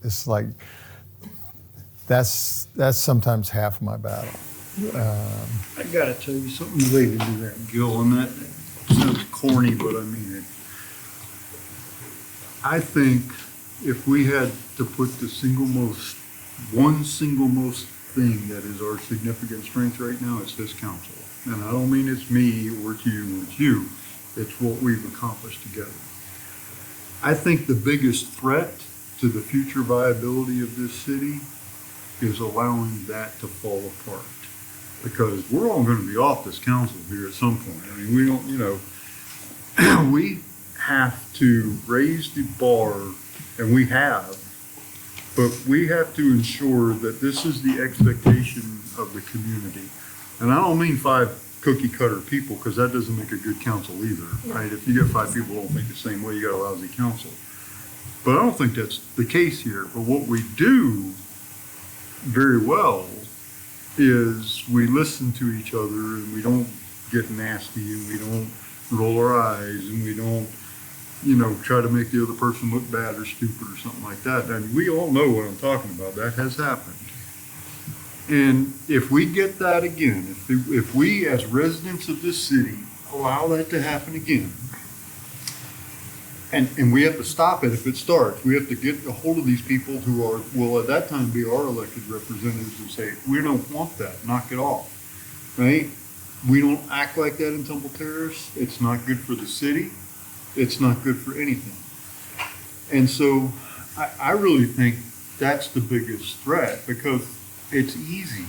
it's like that's sometimes half my battle. I gotta tell you something related to that, Gil, and that sounds corny, but I mean it. I think if we had to put the one single most thing that is our significant strength right now, it's this council. And I don't mean it's me or it's you or it's you. It's what we've accomplished together. I think the biggest threat to the future viability of this city is allowing that to fall apart. Because we're all going to be off this council here at some point. I mean, we don't, we have to raise the bar, and we have, but we have to ensure that this is the expectation of the community. And I don't mean 5 cookie cutter people, because that doesn't make a good council either, right? If you get 5 people who don't think the same way, you got a lousy council. But I don't think that's the case here. But what we do very well is we listen to each other, and we don't get nasty, and we don't roll our eyes, and we don't, try to make the other person look bad or stupid or something like that. And we all know what I'm talking about. That has happened. And if we get that again, if we as residents of this city allow that to happen again, and we have to stop it if it starts, we have to get a hold of these people who will at that time be our elected representatives and say, we don't want that, knock it off, right? We don't act like that in Temple Terrace. It's not good for the city. It's not good for anything. And so I really think that's the biggest threat, because it's easy.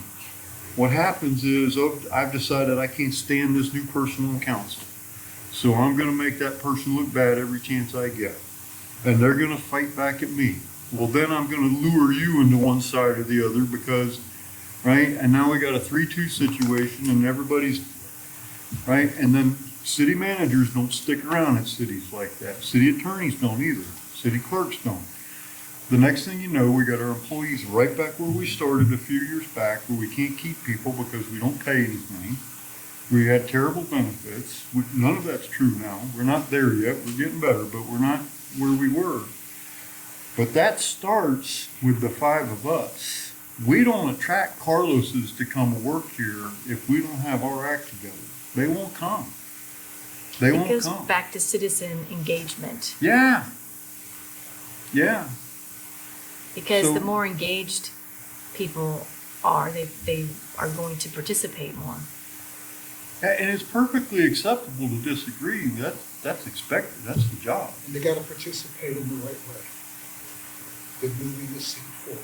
What happens is, oh, I've decided I can't stand this new person on council, so I'm going to make that person look bad every chance I get. And they're going to fight back at me. Well, then I'm going to lure you into one side or the other because, right? And now we got a 3-2 situation and everybody's, right? And then city managers don't stick around at cities like that. City attorneys don't either. City clerks don't. The next thing you know, we got our employees right back where we started a few years back, where we can't keep people because we don't pay anything. We had terrible benefits. None of that's true now. We're not there yet. We're getting better, but we're not where we were. But that starts with the 5 of us. We don't attract Carloses to come work here if we don't have our act together. They won't come. They won't come. It goes back to citizen engagement. Yeah. Yeah. Because So- the more engaged people are, they are going to participate more. And it's perfectly acceptable to disagree. That's expected. That's the job. And they gotta participate in the right way. They're moving the city forward.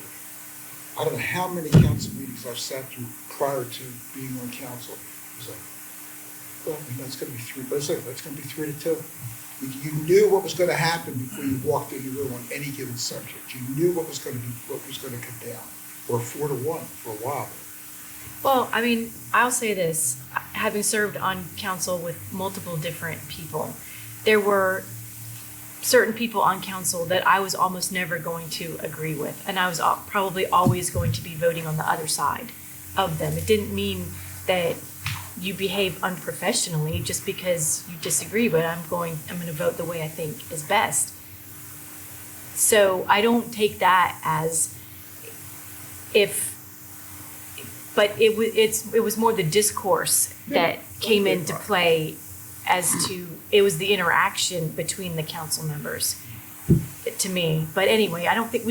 I don't know how many council meetings I've sat through prior to being on council. It's like, well, it's gonna be 3, but it's like, it's gonna be 3-2. You knew what was gonna happen before you walked in the room on any given subject. You knew what was gonna come down, or 4-1 for a while. Well, I mean, I'll say this, having served on council with multiple different people, there were certain people on council that I was almost never going to agree with, and I was probably always going to be voting on the other side of them. It didn't mean that you behave unprofessionally just because you disagree, but I'm going to vote the way I think is best. So I don't take that as but it was more the discourse that came into play as to, it was the interaction between the council members to me. But anyway, I don't think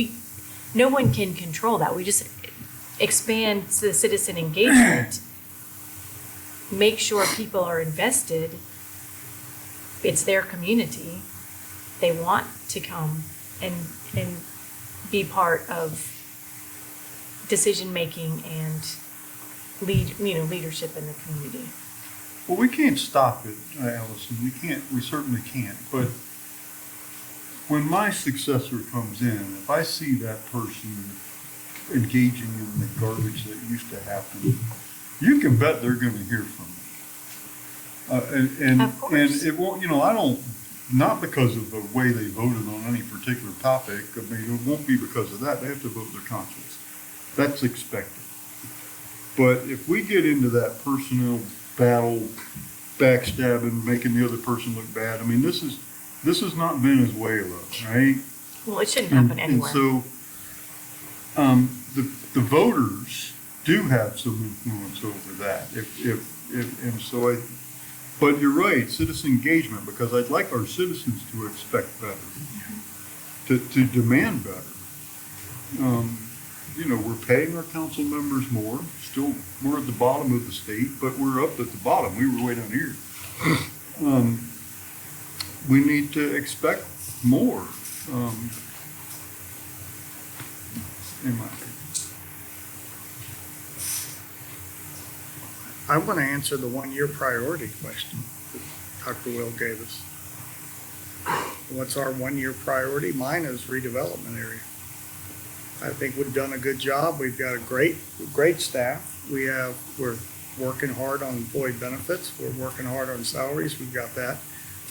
no one can control that. We just expand the citizen engagement, make sure people are invested. It's their community. They want to come and be part of decision-making and leadership in the community. Well, we can't stop it, Allison. We certainly can't. But when my successor comes in, if I see that person engaging in the garbage that used to happen, you can bet they're going to hear from me. Of course. And it won't, I don't, not because of the way they voted on any particular topic. I mean, it won't be because of that. They have to vote their conscience. That's expected. But if we get into that personnel battle, backstabbing, making the other person look bad, I mean, this is not Venezuela, right? Well, it shouldn't happen anywhere. And so, the voters do have some influence over that. But you're right, citizen engagement, because I'd like our citizens to expect better, to demand better. We're paying our council members more. Still, we're at the bottom of the state, but we're up at the bottom. We were way down here. We need to expect more, in my opinion. I want to answer the 1-year priority question that Dr. Will gave us. What's our 1-year priority? Mine is redevelopment area. I think we've done a good job. We've got a great staff. We're working hard on employee benefits. We're working hard on salaries. We've got that.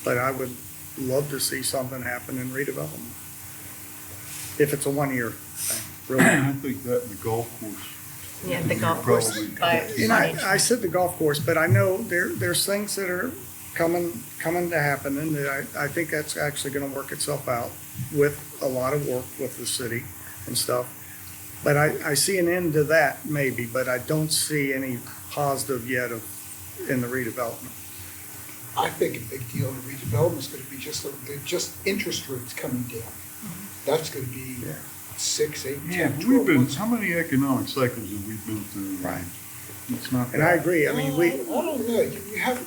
But I would love to see something happen in redevelopment. If it's a 1-year thing, really. I think that and the golf course. Yeah, the golf course. Probably. And I said the golf course, but I know there's things that are coming to happen, and I think that's actually going to work itself out with a lot of work with the city and stuff. But I see an end to that maybe, but I don't see any positive yet in the redevelopment. I think a big deal in the redevelopment is gonna be just interest rates coming down. That's gonna be 6, 8, 10, Yeah, 12 we've been, months. how many economic cycles have we been through? Right. It's not And I that. agree, I mean, I don't know,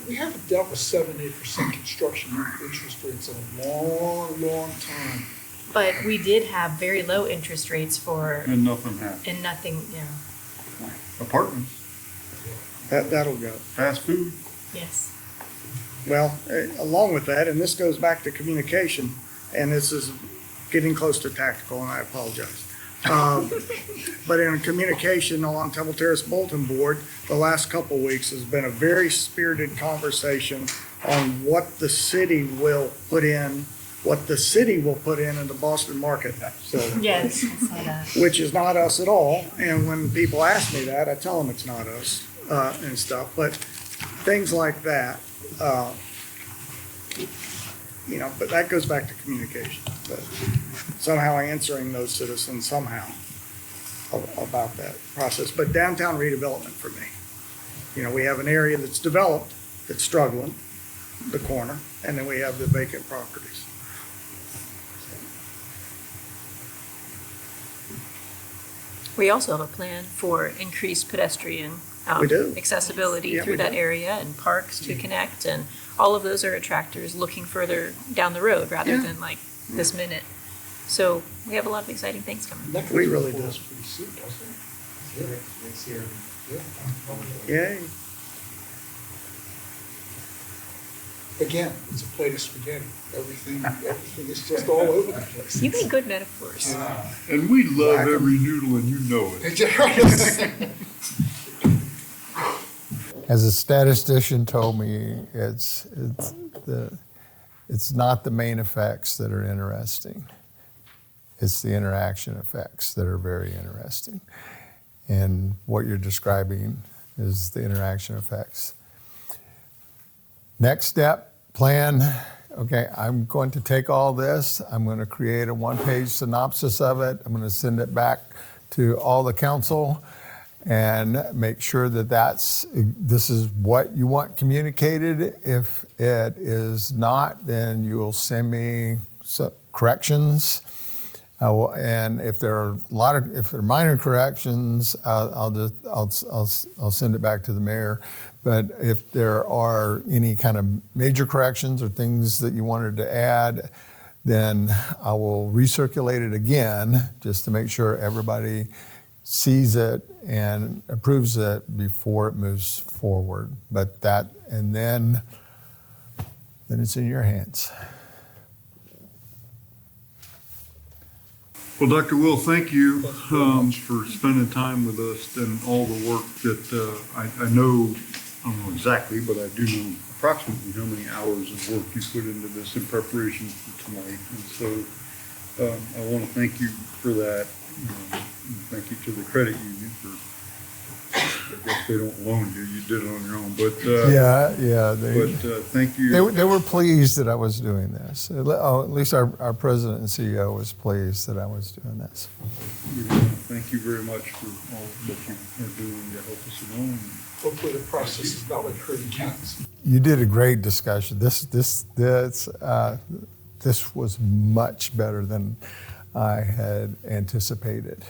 we haven't dealt with 7, 8% construction interest rates in a long, long time. But we did have very low interest rates for, And nothing happened. and nothing, you know, Apartments, that'll go. fast food. yes. Well, along with that, and this goes back to communication, and this is getting close to tactical, and I apologize. But in communication along Temple Terrace Bulletin Board, the last couple weeks has been a very spirited conversation on what the city will put in the Boston Market facility. Yes, I saw that. Which is not us at all. And when people ask me that, I tell them it's not us, and stuff. But things like that, but that goes back to communication. But somehow answering those citizens somehow about that process. But downtown redevelopment for me. We have an area that's developed, that's struggling, the corner, and then we have the vacant properties. We also have a plan for increased pedestrian We do. accessibility Yeah, through we that do. area and parks to connect, and all of those are attractors looking further down the road rather Yeah. than like this minute. So we have a lot of exciting things coming. That We comes really before do. us pretty soon, doesn't it? Yay. Again, it's a plate of spaghetti. Everything is just all over the place. You make good metaphors. And we love every noodle and you know it. As a statistician told me, it's not the main effects that are interesting. It's the interaction effects that are very interesting. And what you're describing is the interaction effects. Next step, plan. Okay, I'm going to take all this. I'm going to create a one-page synopsis of it. I'm going to send it back to all the council and make sure that this is what you want communicated. If it is not, then you will send me some corrections. And if there are if there are minor corrections, I'll send it back to the mayor. But if there are any kind of major corrections or things that you wanted to add, then I will recirculate it again just to make sure everybody sees it and approves it before it moves forward. But then it's in your hands. Well, Dr. Will, thank you for spending time with us and all the work that I know, I don't know exactly, but I do know approximately how many hours of work you put into this in preparation for tonight. And so I want to thank you for that. And thank you to the credit union for, I guess they don't loan you, you did it on your own. But thank you. They were pleased that I was doing this. At least our president and CEO was pleased that I was doing this. Thank you very much for all that you are doing to help us along. Hopefully the process is not like herding cats. You did a great discussion. This was much better than I had anticipated.